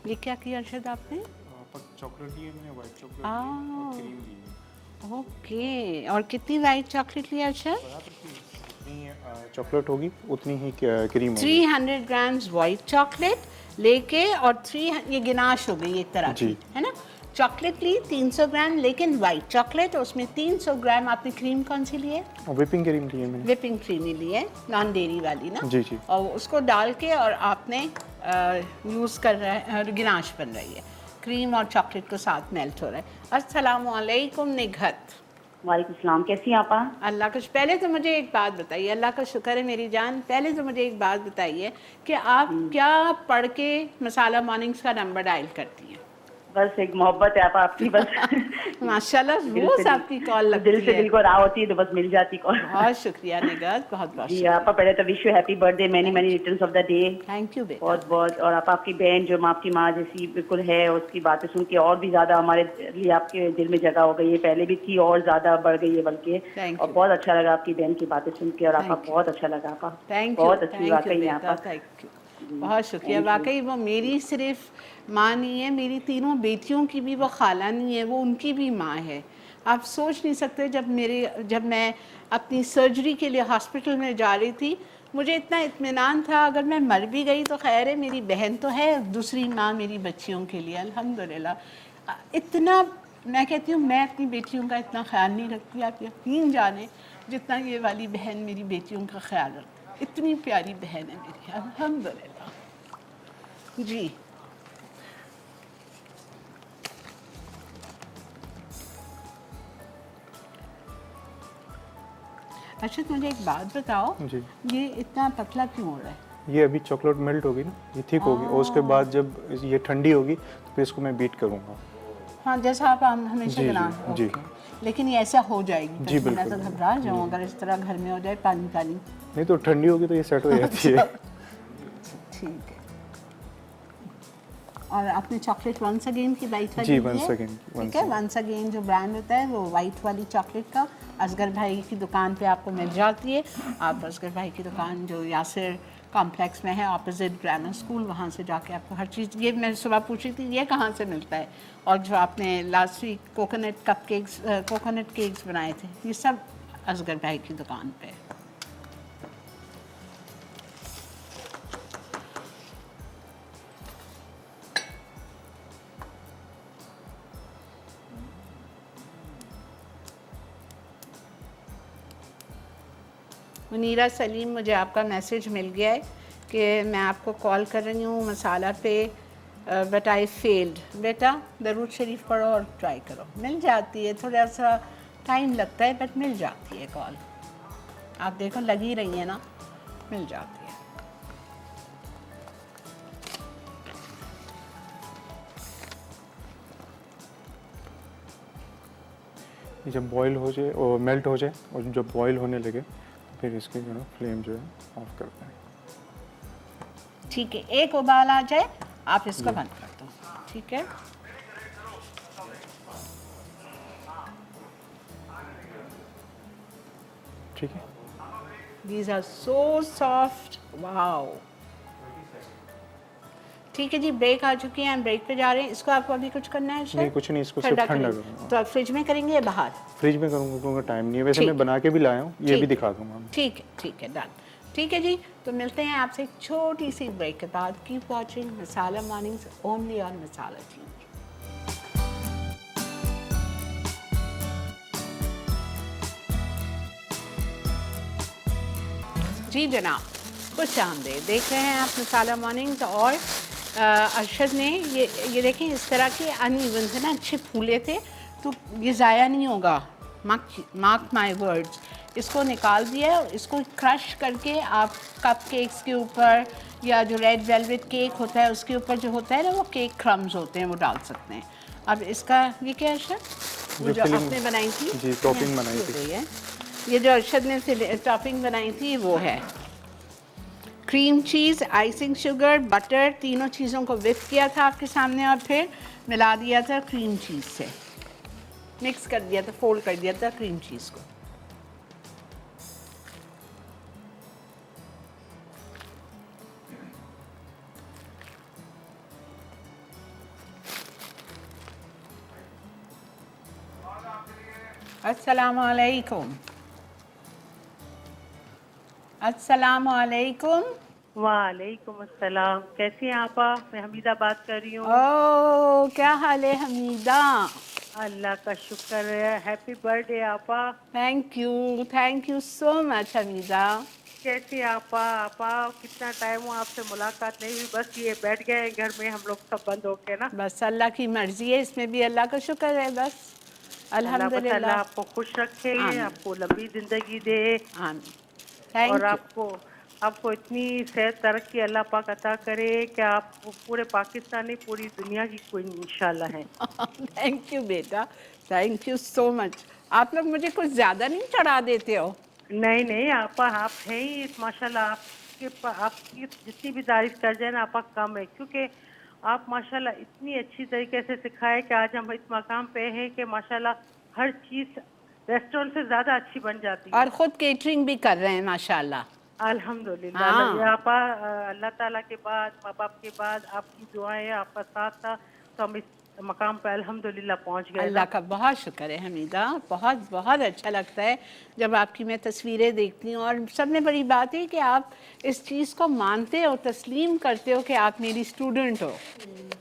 ये क्या किया अरशद आपने? चॉकलेट लिए मैंने, वाइट चॉकलेट आ। और क्रीम ली। ओके, और कितनी वाइट चॉकलेट लिया अरशद? इतनी चॉकलेट होगी उतनी ही क्रीम होगी। 300 ग्राम्स वाइट चॉकलेट लेके और 3 ये गिनाश हो गई एक तरह की, जी। है ना। चॉकलेट ली 300 ग्राम, लेकिन वाइट चॉकलेट, उसमें 300 ग्राम आपने क्रीम कौन सी ली है? और व्हिपिंग क्रीम ली है मैंने। व्हिपिंग क्रीम ही ली है, नॉन डेयरी वाली ना। जी जी। और उसको डाल के और आपने यूज़ कर रहा है, गिनाश बन रही है, क्रीम और चॉकलेट को साथ मेल्ट हो रहा है। अस्सलामु अलैकुम निघत। वालेकुम सलाम, कैसी हैं आपा? अल्लाह का पहले तो मुझे एक बात बताइए, अल्लाह का शुक्र है मेरी जान, पहले तो मुझे एक बात बताइए कि आप क्या पढ़ के मसाला मॉर्निंग्स का नंबर डायल करती हैं? बस एक मोहब्बत है आपा आपकी, बस माशाल्लाह दिल रोज से आपकी कॉल लगती दिल से है। दिल को राह होती है तो बस मिल जाती कॉल। बहुत शुक्रिया निगात, बहुत बहुत जी आपा, पहले तो wish you happy birthday, many many returns of the day. Thank you बेटा। बहुत बहुत। और आप आपकी बहन जो आपकी माँ जैसी बिल्कुल है, उसकी बातें सुन के और भी ज्यादा हमारे लिए आपके दिल में जगह हो गई है, पहले भी थी और ज्यादा बढ़ गई है बल्कि। Thank और you. बहुत अच्छा लगा आपकी बहन की बातें सुन के, और आपका Thank you. बहुत अच्छा लगा आपा, थैंक यू, बहुत अच्छी थैंक वाकई यू है बेटा, आपा। थैंक यू, बहुत शुक्रिया। वाकई वो मेरी सिर्फ माँ नहीं है, मेरी तीनों बेटियों की भी वो खाला नहीं है, वो उनकी भी माँ है। आप सोच नहीं सकते, जब मैं अपनी सर्जरी के लिए हॉस्पिटल में जा रही थी, मुझे इतना इत्मीनान था अगर मैं मर भी गई तो खैर है, मेरी बहन तो है, दूसरी माँ मेरी बच्चियों के लिए, अल्हम्दुलिल्लाह। इतना मैं कहती हूँ, मैं अपनी बेटियों का इतना ख्याल नहीं रखती, आप यकीन जाने, जितना ये वाली बहन मेरी बेटियों का ख्याल रखती। इतनी प्यारी बहन है मेरी, अल्हम्दुलिल्लाह। जी अच्छा, मुझे एक बात बताओ, जी। ये इतना पतला क्यों हो रहा है? ये अभी चॉकलेट मेल्ट होगी ना, ये थिक होगी, और उसके बाद जब ये ठंडी होगी तो फिर इसको मैं बीट करूँगा। हाँ, जैसा आप हमेशा जी, बना। जी। ओके। लेकिन ये ऐसा हो जाएगी जी, मैं तो बिल्कुल। घबरा जाऊँ अगर इस तरह घर में हो जाए पानी पानी। नहीं तो ठंडी होगी तो ये सेट हो जाती है। ठीक है। और आपने चॉकलेट वंस अगेन की वाइट वाली जी, ली वंस है? अगेन, ठीक वंस है, अगेन। वंस अगेन जो ब्रांड होता है वो वाइट वाली चॉकलेट का असगर भाई की दुकान पे आपको मिल जाती है। आप असगर भाई की दुकान जो यासिर कॉम्प्लेक्स में है, ऑपोजिट ग्रामर स्कूल, वहाँ से जाके आपको हर चीज़, ये मैं सुबह पूछी थी ये कहाँ से मिलता है, और जो आपने लास्ट वीक कोकोनट केक्स बनाए थे, ये सब असगर भाई की दुकान पे है। मुनीरा सलीम, मुझे आपका मैसेज मिल गया है कि मैं आपको कॉल कर रही हूँ मसाला पे, बट आई फेल्ड। बेटा दरूद शरीफ पढ़ो और ट्राई करो, मिल जाती है, थोड़ा सा टाइम लगता है बट मिल जाती है कॉल। आप देखो लगी रही है ना, मिल जाती है। ये जब बॉईल हो जाए और मेल्ट हो जाए और जब बॉईल होने लगे फिर इसकी जो है फ्लेम जो है ऑफ करते हैं। ठीक है, एक उबाल आ जाए आप इसको बंद कर दो। ठीक है, ठीक है। These are so soft, wow। ठीक है जी, ब्रेक आ चुकी है, हम ब्रेक पे जा रहे हैं। इसको आपको अभी कुछ करना है शायद? नहीं, कुछ नहीं, इसको सिर्फ ठंडा करेंगे। करूँगा। तो आप फ्रिज में करेंगे या बाहर? फ्रिज में करूँगा क्योंकि टाइम नहीं है, वैसे ठीक। मैं बना के भी लाया हूँ, ये ठीक। भी दिखा दूँगा। ठीक है, डन। ठीक है जी, तो मिलते हैं आपसे एक छोटी सी ब्रेक के बाद। Keep watching Masala Mornings only on Masala TV. जी जनाब, खुश आमदीद। देख रहे हैं आप मसाला मॉर्निंग्स, और अरशद ने ये देखें इस तरह के अनइवन थे ना, अच्छे फूले थे, तो ये ज़ाया नहीं होगा, मार्क माई वर्ड्स। इसको निकाल दिया है, इसको क्रश करके आप कप केक्स के ऊपर या जो रेड वेलवेट केक होता है उसके ऊपर जो होता है ना, वो केक क्रम्स होते हैं, वो डाल सकते हैं। अब इसका ये क्या है अरशद, वो जो फिलिंग- आपने बनाई थी? जी, टॉपिंग बनाई हो थी। गई है। ये जो अरशद ने टॉपिंग बनाई थी वो है cream cheese, icing sugar, butter, तीनों चीज़ों को विफ किया था आपके सामने और फिर मिला दिया था क्रीम चीज़ से, मिक्स कर दिया था, फोल्ड कर दिया था क्रीम चीज़ को। अस्सलामुअलैकुम। अस्सलाम वालेकुम। वालेकुम अस्सलाम। कैसी हैं आपा? मैं हमीदा बात कर रही हूँ। ओ क्या हाल है हमीदा? अल्लाह का शुक्र है। हैप्पी बर्थडे आपा। Thank you so much Hamida. कैसी आपा? आपा कितना टाइम हुआ आपसे मुलाकात नहीं हुई, बस ये बैठ गए हैं घर में हम लोग सब बंद होके ना। बस अल्लाह की मर्जी है, इसमें भी अल्लाह का शुक्र है बस। अल्लाह बस अल्हम्दुलिल्लाह। अल्लाह आपको खुश रखे, आमीन आपको लंबी जिंदगी दे आमीन। और थैंक यू। आपको इतनी सेहत तरक्की अल्लाह पाक अता करे कि आप पूरे पाकिस्तान नहीं पूरी दुनिया की कोई इंशाल्लाह है। थैंक यू बेटा, थैंक यू सो मच। आप लोग मुझे कुछ ज़्यादा नहीं चढ़ा देते हो? नहीं नहीं आपा, आप हैं ही माशाल्लाह। आपकी जितनी भी तारीफ कर जाए ना आपा कम है, क्योंकि आप माशाल्लाह इतनी अच्छी तरीके से सिखाए कि आज हम इस मकाम पे हैं कि माशाल्लाह हर चीज़ रेस्टोरेंट से ज़्यादा अच्छी बन जाती है। और ख़ुद केटरिंग भी कर रहे हैं माशाल्लाह। अल्हम्दुलिल्लाह। हाँ। ये आपा अल्लाह ताला के बाद, माँ बाप के बाद आपकी दुआएं, आपका साथ था तो हम इस मकाम पे अल्हम्दुलिल्लाह पहुंच गए अल्लाह ना। का बहुत शुक्र है हमीदा। बहुत बहुत अच्छा लगता है जब आपकी मैं तस्वीरें देखती हूँ। और सब में बड़ी बात है कि आप इस चीज़ को मानते हो, तस्लीम करते हो कि आप मेरी स्टूडेंट हो।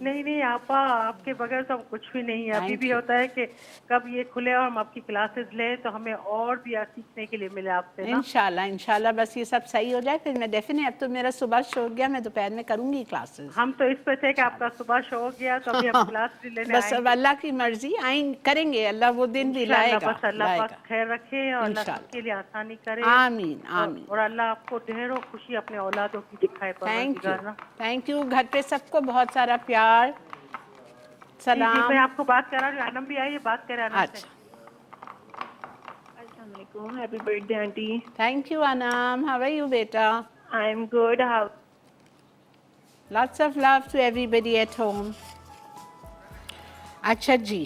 नहीं नहीं आपा, आपके बगैर तो हम कुछ भी नहीं है। अभी थैंक भी यू। होता है कि कब ये खुले और हम आपकी क्लासेस लें तो हमें और भी सीखने के लिए मिले आपसे ना। इंशाल्लाह इंशाल्लाह बस ये सब सही हो जाए फिर मैं डेफिनेट। अब तो मेरा सुबह शो हो गया, मैं दोपहर में करूँगी क्लासेस। हम तो इस पे थे कि आपका सुबह शो हो गया तो अभी हम क्लास भी लेने बस अब आएंगे अल्लाह की मर्जी करेंगे, अल्लाह वो दिन भी इंशाल्लाह। लाएगा बस अल्लाह पाक लाएगा। खैर रखे और अल्लाह इंशाल्लाह। सबके लिए आसानी करे आमीन आमीन। और अल्लाह आपको ढेरों खुशी अपने औलादों की दिखाए परवरदिगार ना। Thank you. घर पे सबको बहुत सारा प्यार जी जी, मैं सलाम। आपको बात करा रही हूँ। अनम भी आइए, बात करें अनम से। अच्छा Assalamualaikum. Happy birthday, auntie. Thank you Anam, how are you बेटा? I'm good. How? Lots of love to everybody at home. अच्छा जी,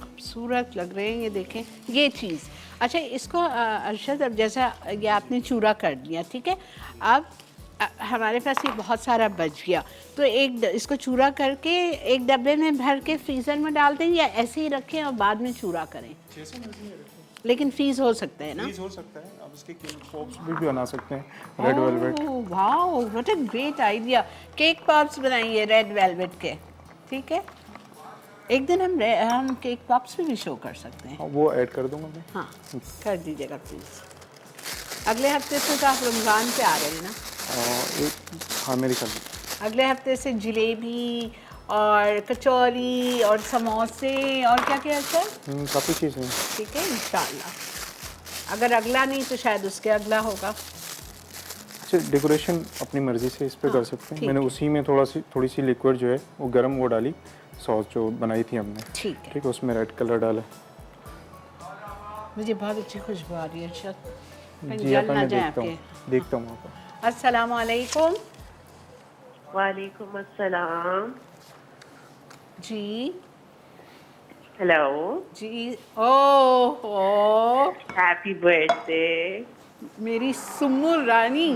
खूबसूरत लग रहे हैं ये, देखें ये चीज़। अच्छा इसको अरशद, अब जैसा ये आपने चूरा कर लिया, ठीक है, अब हमारे पास ये बहुत सारा बच गया तो इसको चूरा करके एक डब्बे में भर के फ्रीज़र में डाल दें या ऐसे ही रखें और बाद में चूरा करें? लेकिन फ्रीज हो सकता है ना? फ्रीज हो सकता है, आप इसके केक पॉप्स भी बना सकते हैं, red velvet. Wow what a great idea. Cake pops बनाइए रेड वेलवेट के, ठीक है। एक दिन हम केक पॉप्स भी शो कर सकते हैं। हाँ, वो ऐड कर दूंगा मैं। हाँ कर दीजिएगा प्लीज़। अगले हफ्ते से तो आप रमज़ान पे आ रहे हैं ना? हाँ मेरी कर। अगले हफ्ते से जलेबी और कचौरी और समोसे और क्या क्या है सर? काफ़ी चीज़ें। ठीक है इंशाल्लाह। अगर अगला नहीं तो शायद उसके अगला होगा। अच्छा, डेकोरेशन अपनी मर्ज़ी से इस पे कर सकते हैं। मैंने उसी में थोड़ी सी लिक्विड जो है वो गर्म वो डाली, सॉस जो बनाई थी हमने, ठीक है। ठीक है, उसमें रेड कलर डाला। मुझे बहुत अच्छी खुशबू आ रही है अर्शद, कहीं जी जल आपा, ना मैं जाए देखता आपके। देखता हूँ आपका। अस्सलाम वालेकुम। वालेकुम अस्सलाम। जी हेलो जी। ओ हैप्पी बर्थडे। मेरी सुम्मू रानी।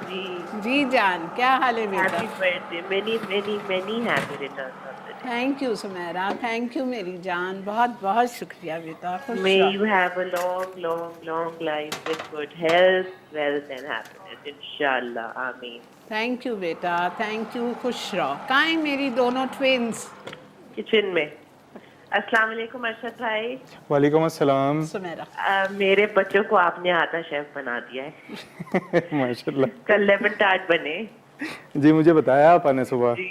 जी जी जान, क्या हाल है बेटा? Happy birthday. Many many many happy returns of the day. Thank you Sumera, thank you मेरी जान, बहुत बहुत शुक्रिया बेटा। खुश May रहो। you have a long, long, long life with good health, wealth and happiness. Inshallah. Ameen. Thank you बेटा, thank you, खुश रहो। कहाँ हैं मेरी दोनों ट्विन्स? किचन में। अस्सलाम वालेकुम अरशद भाई। वालेकुम अस्सलाम। सुमेरा मेरे बच्चों को आपने आधा शेफ बना दिया है। माशाल्लाह। कल लेमन टार्ट बने। जी मुझे बताया आपने सुबह। जी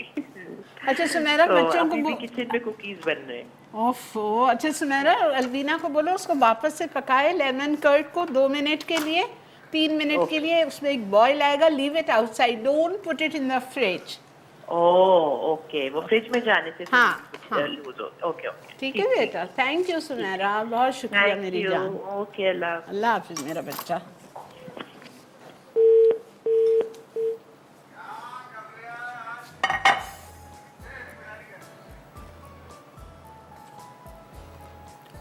अच्छा सुमेरा, तो बच्चों अभी भी को किचन में कुकीज बन रहे हैं। ओफो। अच्छा सुमेरा, अलवीना को बोलो उसको वापस से पकाए लेमन कर्ड को 2 मिनट के लिए, 3 मिनट के लिए। उसमें एक बॉयल आएगा, leave it outside, don't put it in the fridge. Oh okay, वो फ्रिज में जाने से हाँ, हाँ। लूज हो। ओके ओके ठीक है बेटा, थैंक यू सुमेरा, बहुत शुक्रिया थैंक मेरी यू। जान। ओके अल्लाह। अल्लाह हाफिज मेरा बच्चा।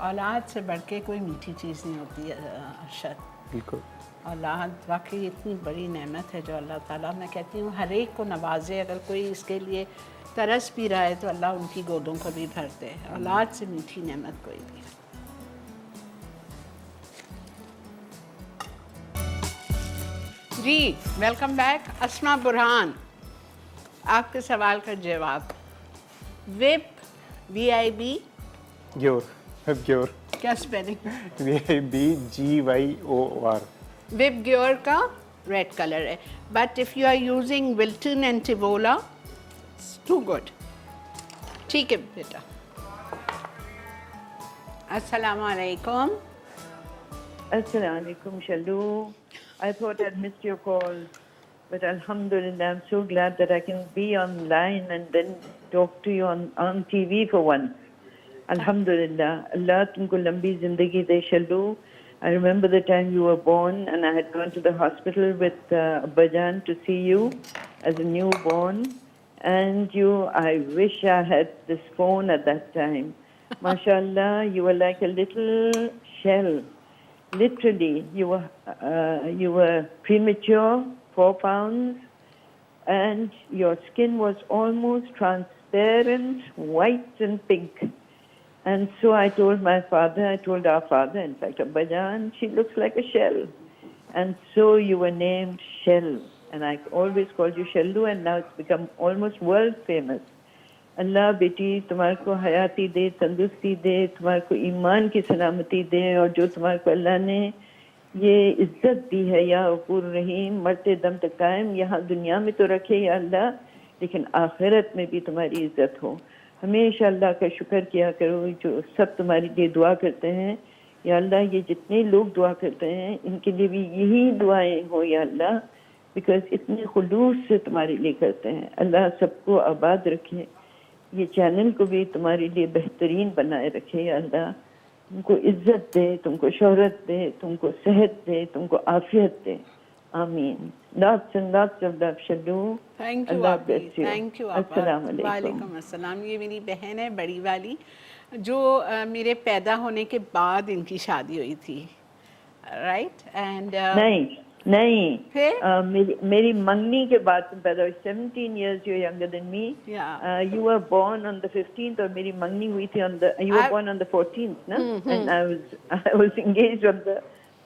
औलाद से बढ़ के कोई मीठी चीज़ नहीं होती है अरशद। बिल्कुल। औलाद वाकई इतनी बड़ी नेमत है जो अल्लाह ताला, मैं कहती हूँ हर एक को नवाजे। अगर कोई इसके लिए तरस भी रहा है तो अल्लाह उनकी गोदों को भी भरते है। औलाद से मीठी नेमत कोई भी है। जी वेलकम बैक। अस्मा बुरहान, आपके सवाल का जवाब। विप VIB ग्योर, ग्योर, क्या स्पेलिंग? VIBGYOR। विप ग्योर का रेड कलर है, but if you are using Wilton and Tivola too good. ठीक है बेटा। अस्सलाम वालेकुम। Assalamualaikum, Shalu. I thought I'd missed your call, but Alhamdulillah, I'm so glad that I can be online and then talk to you on TV for once. Alhamdulillah. Allah tumko lambi zindagi de, Shalu. I remember the time you were born and I had gone to the hospital with Abbajan to see you as a newborn. And I wish I had this phone at that time. MashaAllah, you were like a little shell. Literally, you were premature, 4 pounds, and your skin was almost transparent, white and pink. And so I told our father, in fact, Abbajan, she looks like a shell. And so you were named Shell. And I always called you Shellu, and now it's become almost world famous. अल्लाह बेटी तुम्हारे को हयाती दे, तंदुरुस्ती दे, तुम्हारे को ईमान की सलामती दे, और जो तुम्हारे को अल्लाह ने ये इज्जत दी है या गफूर रहीम, मरते दम तक कायम यहाँ दुनिया में तो रखे या अल्लाह, लेकिन आखिरत में भी तुम्हारी इज्जत हो। हमेशा अल्लाह का शुक्र किया करो, जो सब तुम्हारे लिए दुआ करते हैं या अल्लाह। ये जितने लोग दुआ करते हैं इनके लिए भी यही दुआएं हो या अल्लाह, बिकॉज इतने खुलूस से तुम्हारे लिए करते हैं। अल्लाह सबको आबाद रखे, ये चैनल को भी तुम्हारे लिए बेहतरीन बनाए रखे या अल्लाह। तुमको इज्जत दे, तुमको शोहरत दे, तुमको सेहत दे, तुमको आफियत दे। आमीन। Lots and lots of love, Shalu. Thank you Allah आपी, bless you. Thank you. अस्सलाम वालेकुम। वालेकुम अस्सलाम। ये मेरी बहन है बड़ी वाली, जो मेरे पैदा होने के बाद इनकी शादी हुई थी, राइट? एंड नहीं फिर मेरी मंगनी के बाद तुम पैदा हुई। 17 years you're younger than me. Yeah. You were born on the 15th, और मेरी मंगनी हुई थी you were born on the 14th, ना? And I was engaged on the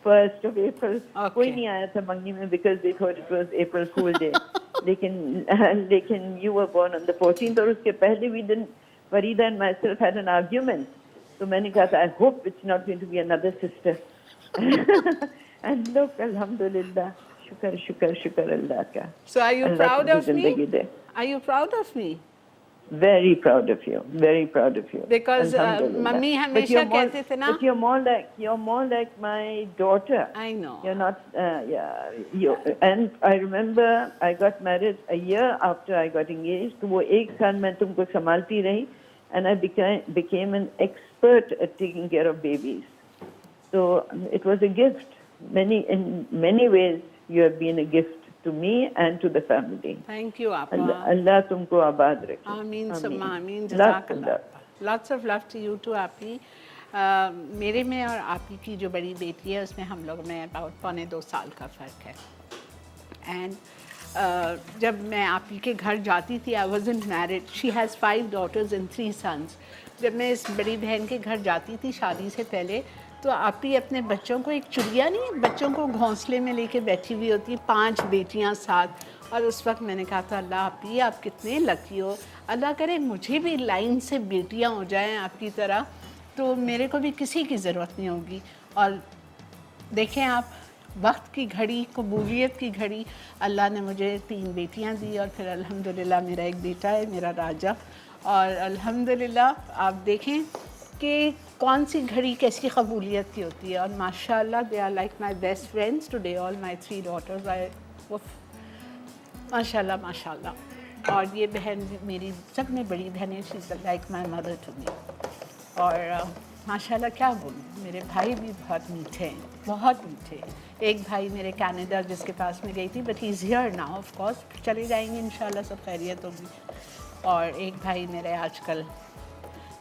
1st of April. Okay. कोई नहीं आया था मंगनी में because they thought it was April Fool Day. लेकिन you were born on the 14th, और उसके पहले we didn't, Farida and myself had an argument. तो मैंने कहा था I hope it's not going to be another sister. And look, Alhamdulillah, shukar Allah ka. So are you Allah proud tumko of me? zindagi de. Are you proud of me? Very proud of you. Very proud of you. Because Alhamdulillah. Mummy But हमेशा you're more- कहते थे ना। But you're more like my daughter. I know. You're not. And I remember I got married a year after I got engaged. तो वो एक साल मैं तुमको संभालती रही, and I became an expert at taking care of babies. So it was a gift. In many ways, you have been a gift to me and to the family. Thank you आपा। Allah तुमको आबाद रखे। आमीन सुम्मा आमीन। Lots जज़ाकल्लाह। of love. Lots of love to you too आपी। मेरे में और आपी की जो बड़ी बेटी है उसमें हम लोग में about 1.25 साल का फ़र्क है। एंड जब मैं आपी के घर जाती थी, I wasn't married. She has 5 daughters and 3 sons. जब मैं इस बड़ी बहन के घर जाती थी शादी से पहले, तो आपी अपने बच्चों को, एक चिड़िया नहीं, बच्चों को घोंसले में लेके बैठी हुई होती, 5 बेटियां साथ। और उस वक्त मैंने कहा था अल्लाह आपी आप कितने लकी हो, अल्लाह करे मुझे भी लाइन से बेटियां हो जाएं आपकी तरह, तो मेरे को भी किसी की ज़रूरत नहीं होगी। और देखें आप, वक्त की घड़ी, कबूलियत की घड़ी, अल्लाह ने मुझे 3 बेटियां दी, और फिर अल्हम्दुलिल्लाह मेरा एक बेटा है, मेरा राजा। और अल्हम्दुलिल्लाह आप देखें कि कौन सी घड़ी कैसी कबूलियत की होती है। और माशाल्लाह they are like my best friends today, all my 3 daughters। माशाल्लाह माशाल्लाह। और ये बहन मेरी सब में बड़ी बहन है, she is like my mother to me. और माशाल्लाह क्या बोलूँ, मेरे भाई भी बहुत मीठे हैं, बहुत मीठे। एक भाई मेरे कनाडा जिसके पास में गई थी, but he is here now, of course चले जाएंगे इंशाल्लाह, सब खैरियत होगी। और एक भाई मेरे आजकल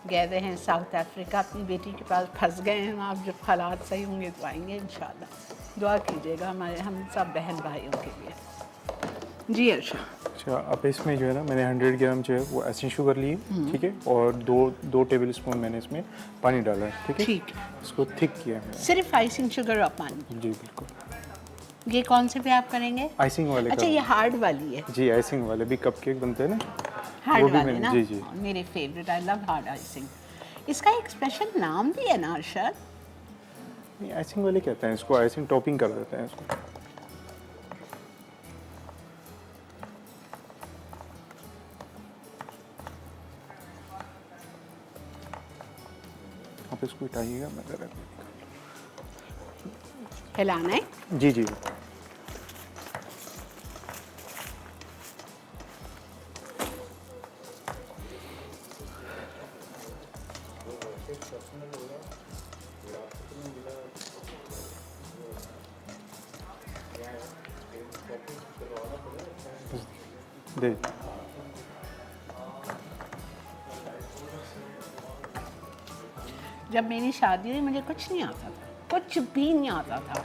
गए हुए हैं साउथ अफ्रीका, अपनी बेटी के पास फंस गए हैं। आप जब हालात सही होंगे तो आएंगे इंशाल्लाह। दुआ कीजिएगा हम सब बहन भाइयों के लिए। जी अच्छा, अब इसमें जो है ना, मैंने 100 ग्राम जो है वो एसेंस शुगर ली, ठीक है, और 2 टेबल स्पून मैंने इसमें पानी डाला है, ठीक है। ठीक है। इसको थिक किया है। सिर्फ आइसिंग शुगर और पानी? जी बिल्कुल। ये कौन से पे आप करेंगे? आइसिंग वाले अच्छा, ये हार्ड वाली है। जी, आइसिंग वाले भी कपकेक बनते हैं ना, हार्ड वो भी वाले मैंने, ना? जी जी। मेरे favourite, I love hard icing. इसका एक स्पेशल नाम भी है ना अरशद? नहीं, आइसिंग वाले कहते हैं इसको, आइसिंग टॉपिंग कर देते हैं इसको। आप इसको हटाइएगा, मैं जरा हिलाना है? जी जी। दे जब मेरी शादी हुई मुझे कुछ नहीं आता था, कुछ भी नहीं आता था।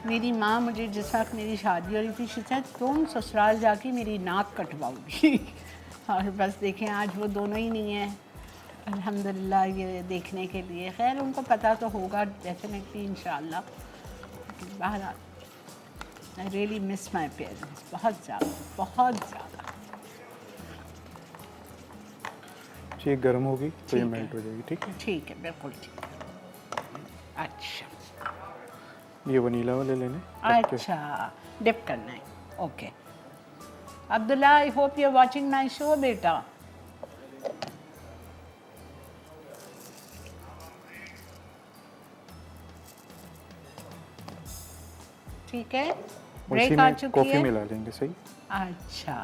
मेरी माँ मुझे जिस वक्त मेरी शादी हो रही थी, शायद तुम ससुराल जाके मेरी नाक कटवाओगी और बस देखें आज वो दोनों ही नहीं है अल्हम्दुलिल्लाह ये देखने के लिए। खैर उनको पता तो होगा डेफिनेटली इंशाल्लाह। बहरहाल I really miss my parents बहुत ज़्यादा, बहुत ज़्यादा। ये गर्म होगी तो ये ठीक है। मेल्ट हो जाएगी, ठीक है। ठीक है, बिल्कुल ठीक। अच्छा ये वनीला वाले लेने। अच्छा, डिप करना है, okay. Abdullah, I hope you are watching my show बेटा। ठीक है, उसी ब्रेक आ में चुकी कॉफ़ी है। मिला लेंगे, सही। अच्छा,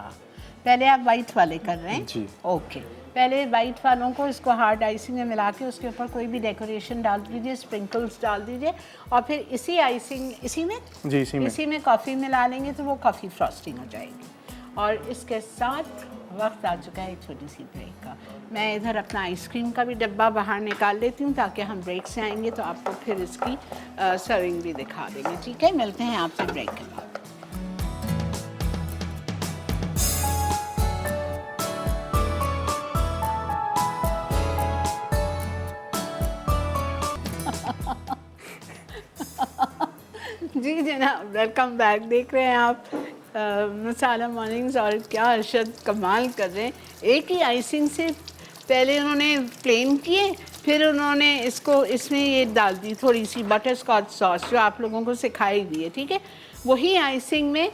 पहले आप वाइट वाले कर रहे हैं? जी। ओके, पहले वाइट वालों को इसको हार्ड आइसिंग में मिला के उसके ऊपर कोई भी डेकोरेशन डाल दीजिए, स्प्रिंकल्स डाल दीजिए और फिर इसी आइसिंग इसी में जी, इसी में कॉफ़ी मिला लेंगे तो वो कॉफ़ी फ्रॉस्टिंग हो जाएगी। और इसके साथ वक्त आ चुका है एक छोटी सी ब्रेक का। मैं इधर अपना आइसक्रीम का भी डब्बा बाहर निकाल लेती हूँ ताकि हम ब्रेक से आएंगे तो आपको फिर इसकी सर्विंग भी दिखा देंगे। ठीक है, मिलते हैं आपसे ब्रेक के बाद। जी जनाब, वेलकम बैक। देख रहे हैं आप मसाला मॉर्निंग्स और क्या अरशद कमाल कर रहे हैं। एक ही आइसिंग से पहले उन्होंने प्लेन किए, फिर उन्होंने इसको इसमें ये डाल दी थोड़ी सी बटर स्कॉच सॉस जो आप लोगों को सिखाई दी है। ठीक है, वही आइसिंग में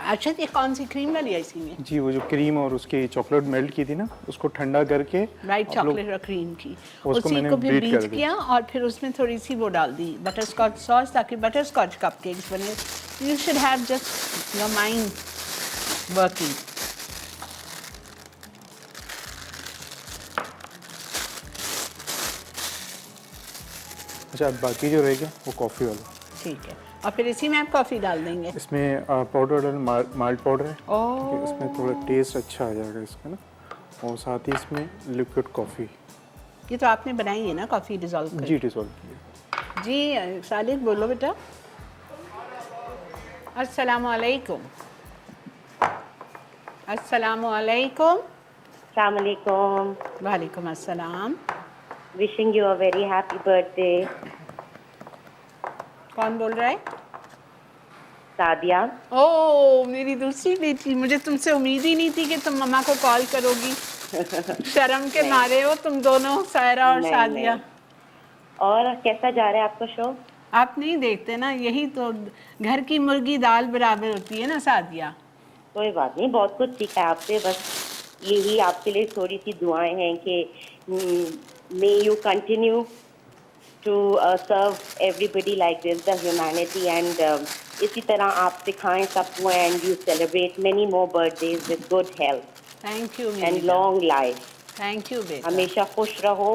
अरशद ये कौन सी क्रीम वाली आइसिंग है? जी, वो जो क्रीम और उसकी चॉकलेट मेल्ट की थी ना, उसको ठंडा करके राइट, आप लोग- चॉकलेट और क्रीम की उसको उसी मैंने को भी बीट कर बीट दी। किया और फिर उसमें थोड़ी सी वो डाल दी बटर स्कॉच सॉस ताकि बटर स्कॉच कपकेक्स बने। You should have just your mind working. अच्छा, अब बाकी जो रह गया वो कॉफ़ी वाला। ठीक है, और फिर इसी में आप कॉफ़ी डाल देंगे। इसमें पाउडर डाल, माल्ट पाउडर है, ओह। ठीक है, इसमें थोड़ा टेस्ट अच्छा आ जाएगा इसका ना। और साथ ही इसमें लिक्विड कॉफ़ी। ये तो आपने बनाई है ना कॉफ़ी डिज़ोल्व कर? जी, डिसॉल्व किया। जी सालिक बोलो बेटा। अस्सलाम वालेकुम। अस्सलाम वालेकुम। Assalamu alaikum. वालेकुम अस्सलाम। Wishing you a very happy birthday, कौन बोल रहा है? Sadia. ओह मेरी दूसरी बेटी, मुझे तुमसे उम्मीद ही नहीं थी कि तुम मम्मा को कॉल करोगी। शर्म के मारे हो तुम दोनों, सायरा और नहीं, सादिया। नहीं। और कैसा जा रहा है आपका शो? आप नहीं देखते ना, यही तो घर की मुर्गी दाल बराबर होती है ना सादिया। कोई बात नहीं, बहुत कुछ सीखा है आपसे। बस यही आपके लिए थोड़ी सी दुआएं हैं कि may you continue to serve everybody like this, the humanity, and इसी तरह आप सिखाएं सबको, and you celebrate many more birthdays with good health thank you and long life. Thank you बेटा। हमेशा खुश रहो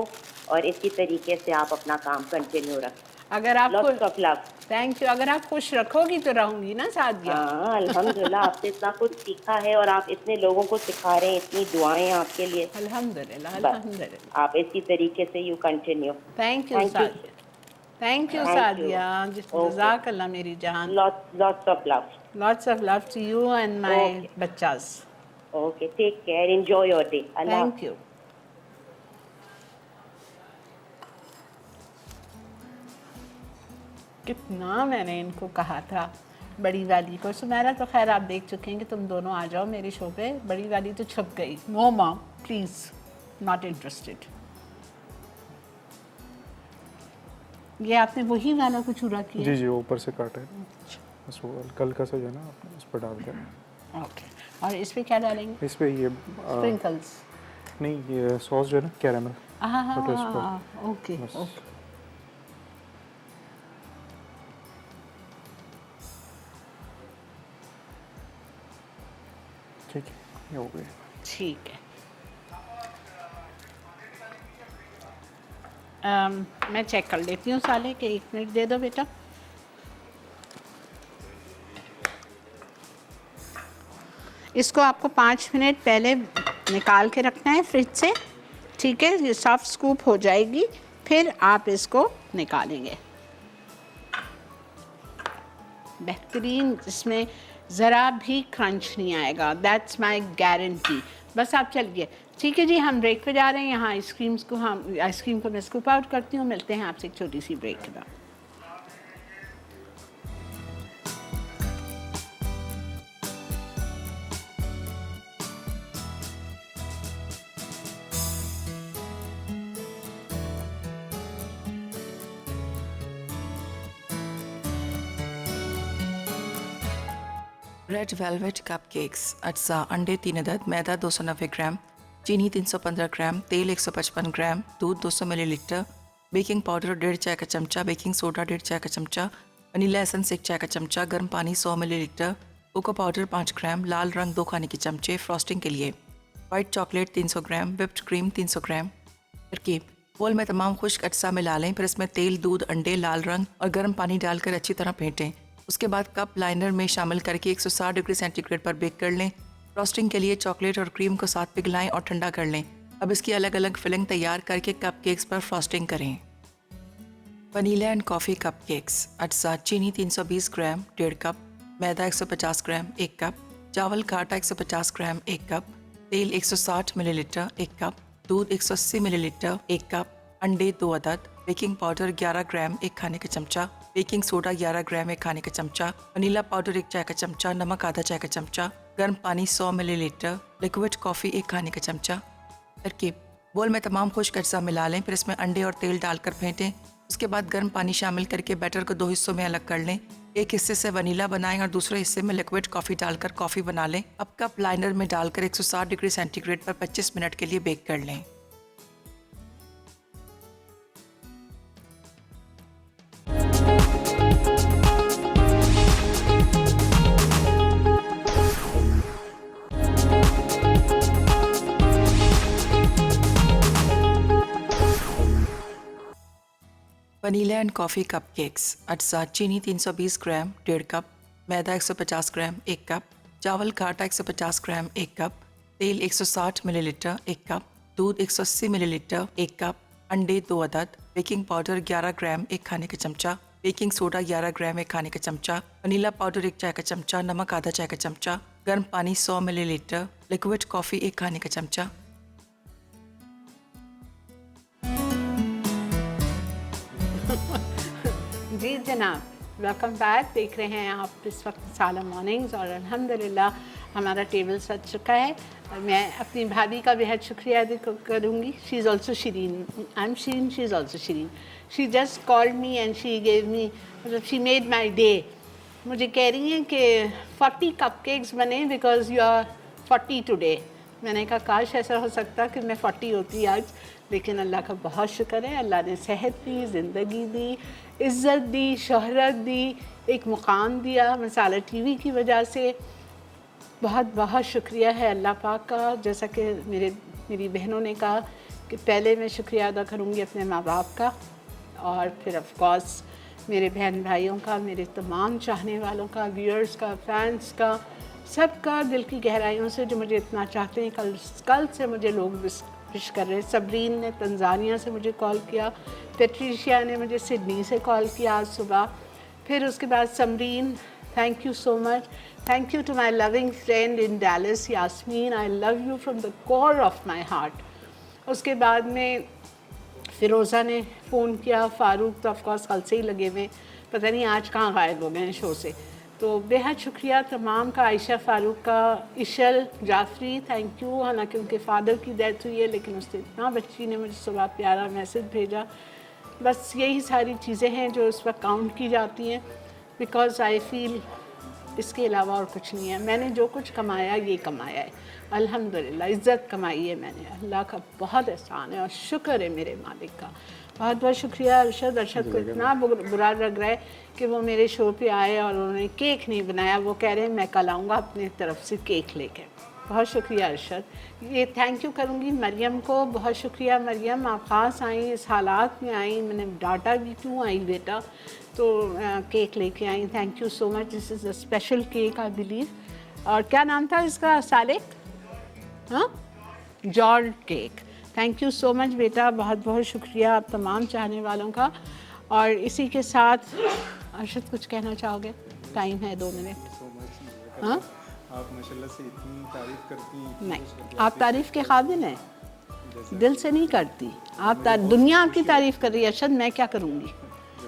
और इसी तरीके से आप अपना काम कंटिन्यू रखें। अगर आप lots of love. Thank you. अगर आप खुश रखोगी तो रहूंगी ना सादिया। हाँ, अल्हम्दुलिल्लाह आपसे इतना कुछ सीखा है और आप इतने लोगों को सिखा रहे हैं, इतनी दुआएं आपके लिए। अल्हम्दुलिल्लाह बस, अल्हम्दुलिल्लाह। आप इसी तरीके से you continue. Thank you Thank you. Sadia. Thank you Thank you. Sadia. Okay. जज़ाकल्लाह मेरी जान। Lots of love. Lots of love to you and my Okay. बच्चास। Okay, take care, enjoy your day. अल्लाह थैंक यू। कितना मैंने इनको कहा था बड़ी वाली को। सुमेरा तो खैर आप देख चुके हैं कि तुम दोनों आ जाओ मेरे शो पे, बड़ी वाली तो छप गई। No mom please, not interested. ये आपने वही वाला को चूरा किया? जी जी, ऊपर से काटा है बस, वो हल्का सा जो है ना उस पर डाल दें। ओके, और इस पे क्या डालेंगे? इस पे ये स्प्रिंकल्स? नहीं, ये सॉस जो है ना कैरामल। हाँ, ओके ओके। ठीक है, ये हो गया। ठीक है। मैं चेक कर लेती हूँ साले के, 1 मिनट दे दो बेटा। इसको आपको 5 मिनट पहले निकाल के रखना है फ्रिज से, ठीक है? ये सॉफ्ट स्कूप हो जाएगी, फिर आप इसको निकालेंगे। बेहतरीन, इसमें ज़रा भी क्रंच नहीं आएगा, दैट्स माय गारंटी। बस आप चलिए, ठीक है जी, हम ब्रेक पे जा रहे हैं। यहाँ आइसक्रीम को मैं स्कूप आउट करती हूँ। मिलते हैं आपसे एक छोटी सी ब्रेक के बाद। रेड वेलवेट कपकेक्स, अज्जा अंडे 3 अदद, मैदा 290 ग्राम, चीनी 315 ग्राम, तेल 155 ग्राम, दूध 200 मिलीलीटर, बेकिंग पाउडर 1.5 चाय का चमचा, बेकिंग सोडा 1.5 चाय का चमचा, वनीला एसेंस 1 चाय का चमचा, गर्म पानी 100 मिलीलीटर, कोको पाउडर 5 ग्राम, लाल रंग 2 खाने के चमचे। फ्रॉस्टिंग के लिए वाइट चॉकलेट 300 ग्राम, व्हिप्ड क्रीम 300 ग्राम। तरकीब: बोल में तमाम खुश्क अज्जा मिला लें, फिर इसमें तेल, दूध, अंडे, लाल रंग और गर्म पानी डालकर अच्छी तरह फेंटें। उसके बाद कप लाइनर में शामिल करके 160 डिग्री सेंटीग्रेड पर बेक कर लें। फ्रॉस्टिंग के लिए चॉकलेट और क्रीम को साथ पिघलाएं और ठंडा कर लें। अब इसकी अलग अलग फिलिंग तैयार करके कपकेक्स पर फ्रॉस्टिंग करें। वनीला एंड कॉफ़ी कपकेक्स, अज्जा चीनी 320 ग्राम 1.5 कप, मैदा 150 ग्राम 1 कप, चावल का आटा 150 ग्राम 1 कप, तेल 160 मिलीलीटर 1 कप, दूध 180 मिलीलीटर 1 कप, अंडे 2 अदद, बेकिंग पाउडर 11 ग्राम 1 खाने का चमचा, बेकिंग सोडा 11 ग्राम 1 खाने का चमचा, वनीला पाउडर 1 चाय का चमचा, नमक आधा चाय का चमचा, गर्म पानी 100 मिलीलीटर, लिक्विड कॉफ़ी 1 खाने का चमचा। तरकीब: बोल में तमाम खुश्क अज्जा मिला लें, फिर इसमें अंडे और तेल डालकर फेंटें। उसके बाद गर्म पानी शामिल करके बैटर को 2 हिस्सों में अलग कर लें। एक हिस्से से वनीला बनाएं और दूसरे हिस्से में लिक्विड कॉफ़ी डालकर कॉफ़ी बना लें। अब कप लाइनर में डालकर 160 डिग्री सेंटीग्रेड पर 25 मिनट के लिए बेक कर लें। वनीला एंड कॉफ़ी कपकेक्स, अज्जा चीनी 320 ग्राम 1.5 कप, मैदा 150 ग्राम 1 कप, चावल का आटा 150 ग्राम 1 कप, तेल 160 मिलीलीटर 1 कप, दूध 180 मिलीलीटर 1 कप, अंडे 2 अदद, बेकिंग पाउडर 11 ग्राम 1 खाने का चमचा, बेकिंग सोडा 11 ग्राम 1 खाने का चमचा, वनीला पाउडर 1 चाय का चमचा, नमक आधा चाय का चमचा, गर्म पानी 100 मिलीलीटर, लिक्विड कॉफ़ी 1 खाने का चमचा। जी जनाब, वेलकम बैक। देख रहे हैं आप इस वक्त साला मॉर्निंग्स, और अल्हम्दुलिल्लाह हमारा टेबल सज चुका है। मैं अपनी भाभी का बेहद शुक्रिया अदा करूँगी। She is also Shirin, I am Shirin, she is also Shirin. She just called me and she gave me, मतलब शी मेड माई डे। मुझे कह रही हैं कि 40 कपकेक्स बने बिकॉज यू आर 40 टुडे। मैंने कहा काश ऐसा हो सकता कि मैं 40 होती आज, लेकिन अल्लाह का बहुत शुक्र है, अल्लाह ने सेहत दी, ज़िंदगी दी, इज़्ज़त दी, शोहरत दी, एक मुकाम दिया मसाला टीवी की वजह से। बहुत बहुत शुक्रिया है अल्लाह पाक का। जैसा कि मेरी बहनों ने कहा कि पहले मैं शुक्रिया अदा करूँगी अपने माँ बाप का, और फिर ऑफ कोर्स मेरे बहन भाइयों का, मेरे तमाम चाहने वालों का, व्यूअर्स का, फैंस का, सबका दिल की गहराइयों से जो मुझे इतना चाहते हैं। कल से मुझे लोग विश कर रहे हैं। सबरीन ने तंजानिया से मुझे कॉल किया, पेट्रिशिया ने मुझे सिडनी से कॉल किया आज सुबह, फिर उसके बाद Samreen, thank you so much. Thank you to my loving friend in Dallas, Yasmeen, I love you from the core of my heart. उसके बाद में फ़िरोज़ा ने फ़ोन किया, फ़ारूक तो ऑफकोर्स कल से ही लगे हुए, पता नहीं आज कहाँ गायब हो गए हैं शो से। तो बेहद शुक्रिया तमाम का, आयशा फ़ारूक का, इशल जाफरी, थैंक यू। हालांकि उनके फादर की डेथ हुई है, लेकिन उससे इतना बच्ची ने मुझे सुबह प्यारा मैसेज भेजा। बस यही सारी चीज़ें हैं जो इस वक्त काउंट की जाती हैं, बिकॉज़ आई फील इसके अलावा और कुछ नहीं है। मैंने जो कुछ कमाया ये कमाया है, अल्हम्दुलिल्लाह इज़्ज़त कमाई है मैंने। अल्लाह का बहुत एहसान है और शुक्र है मेरे मालिक का। बहुत बहुत शुक्रिया अरशद। अरशद को इतना बुरा लग रहा है कि वो मेरे शो पे आए और उन्होंने केक नहीं बनाया। वो कह रहे हैं मैं कल आऊँगा अपनी तरफ से केक लेके। बहुत शुक्रिया अरशद। ये थैंक यू करूँगी मरियम को, बहुत शुक्रिया मरियम, आप ख़ास आई, इस हालात में आई, मैंने डांटा भी क्यों आई बेटा, तो केक लेके आई। Thank you so much. This is a special cake I believe. और क्या नाम था इसका? सालिक, हाँ, George cake. Thank you so much बेटा, बहुत बहुत शुक्रिया आप तमाम चाहने वालों का। और इसी के साथ अरशद कुछ कहना चाहोगे? टाइम है 2 मिनट। हाँ, आप माशाल्लाह से इतनी तारीफ़ करती हैं। नहीं, आप तारीफ़ के काबिल हैं, दिल से नहीं करती आप। दुनिया आपकी तारीफ़ कर रही है अरशद, मैं क्या करूँगी?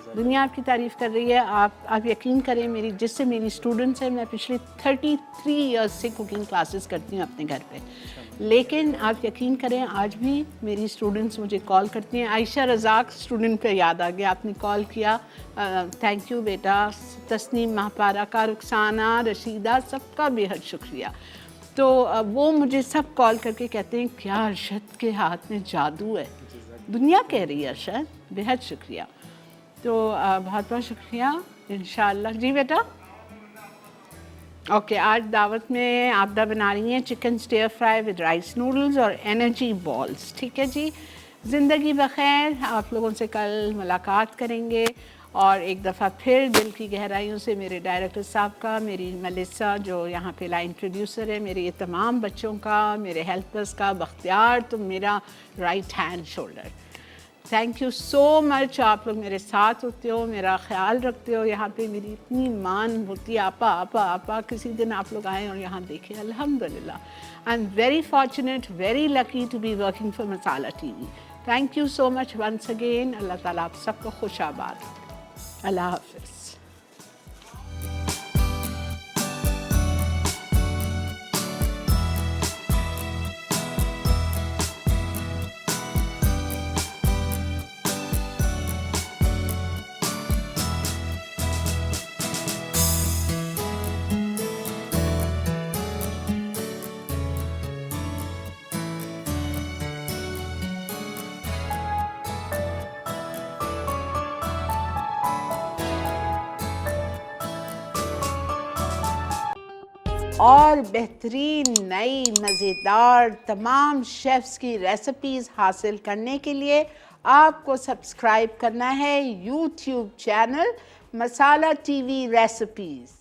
दुनिया आपकी तारीफ़ कर रही है। आप यकीन करें, मेरी जिससे मेरी स्टूडेंट्स हैं, मैं पिछले 33 इयर्स से कुकिंग क्लासेस करती हूँ अपने घर पे, लेकिन आप यकीन करें आज भी मेरी स्टूडेंट्स मुझे कॉल करती हैं। आयशा रज़ाक स्टूडेंट पे याद आ गया, आपने कॉल किया, थैंक यू बेटा। तस्नीम महापारा का, रुखसाना, रशीदा, सबका बेहद शुक्रिया। तो वो मुझे सब कॉल करके कहते हैं क्या अरशद के हाथ में जादू है, दुनिया कह रही है अरशद। बेहद शुक्रिया। तो बहुत बहुत शुक्रिया। इंशाअल्लाह जी बेटा। ओके, आज दावत में आपदा बना रही हैं chicken stir fry with rice noodles और एनर्जी बॉल्स। ठीक है जी, ज़िंदगी बखैर। आप लोगों से कल मुलाकात करेंगे और एक दफ़ा फिर दिल की गहराइयों से मेरे डायरेक्टर साहब का, मेरी मलिसा जो यहाँ पे लाइन प्रोड्यूसर है, मेरे ये तमाम बच्चों का, मेरे हेल्पर्स का, बख्तियार तुम मेरा right hand shoulder, thank you so much. आप लोग मेरे साथ होते हो, मेरा ख्याल रखते हो। यहाँ पे मेरी इतनी मान होती है, आपा आपा आपा। किसी दिन आप लोग आएँ और यहाँ देखें, अल्हम्दुलिल्लाह। I am very fortunate, very lucky to be working for Masala TV. Thank you so much once again. अल्लाह ताला आप सबको खुश आबाद। अल्लाह हाफ़िज़। और बेहतरीन नई मज़ेदार तमाम शेफ़्स की रेसिपीज़ हासिल करने के लिए आपको सब्सक्राइब करना है यूट्यूब चैनल मसाला टीवी रेसिपीज़।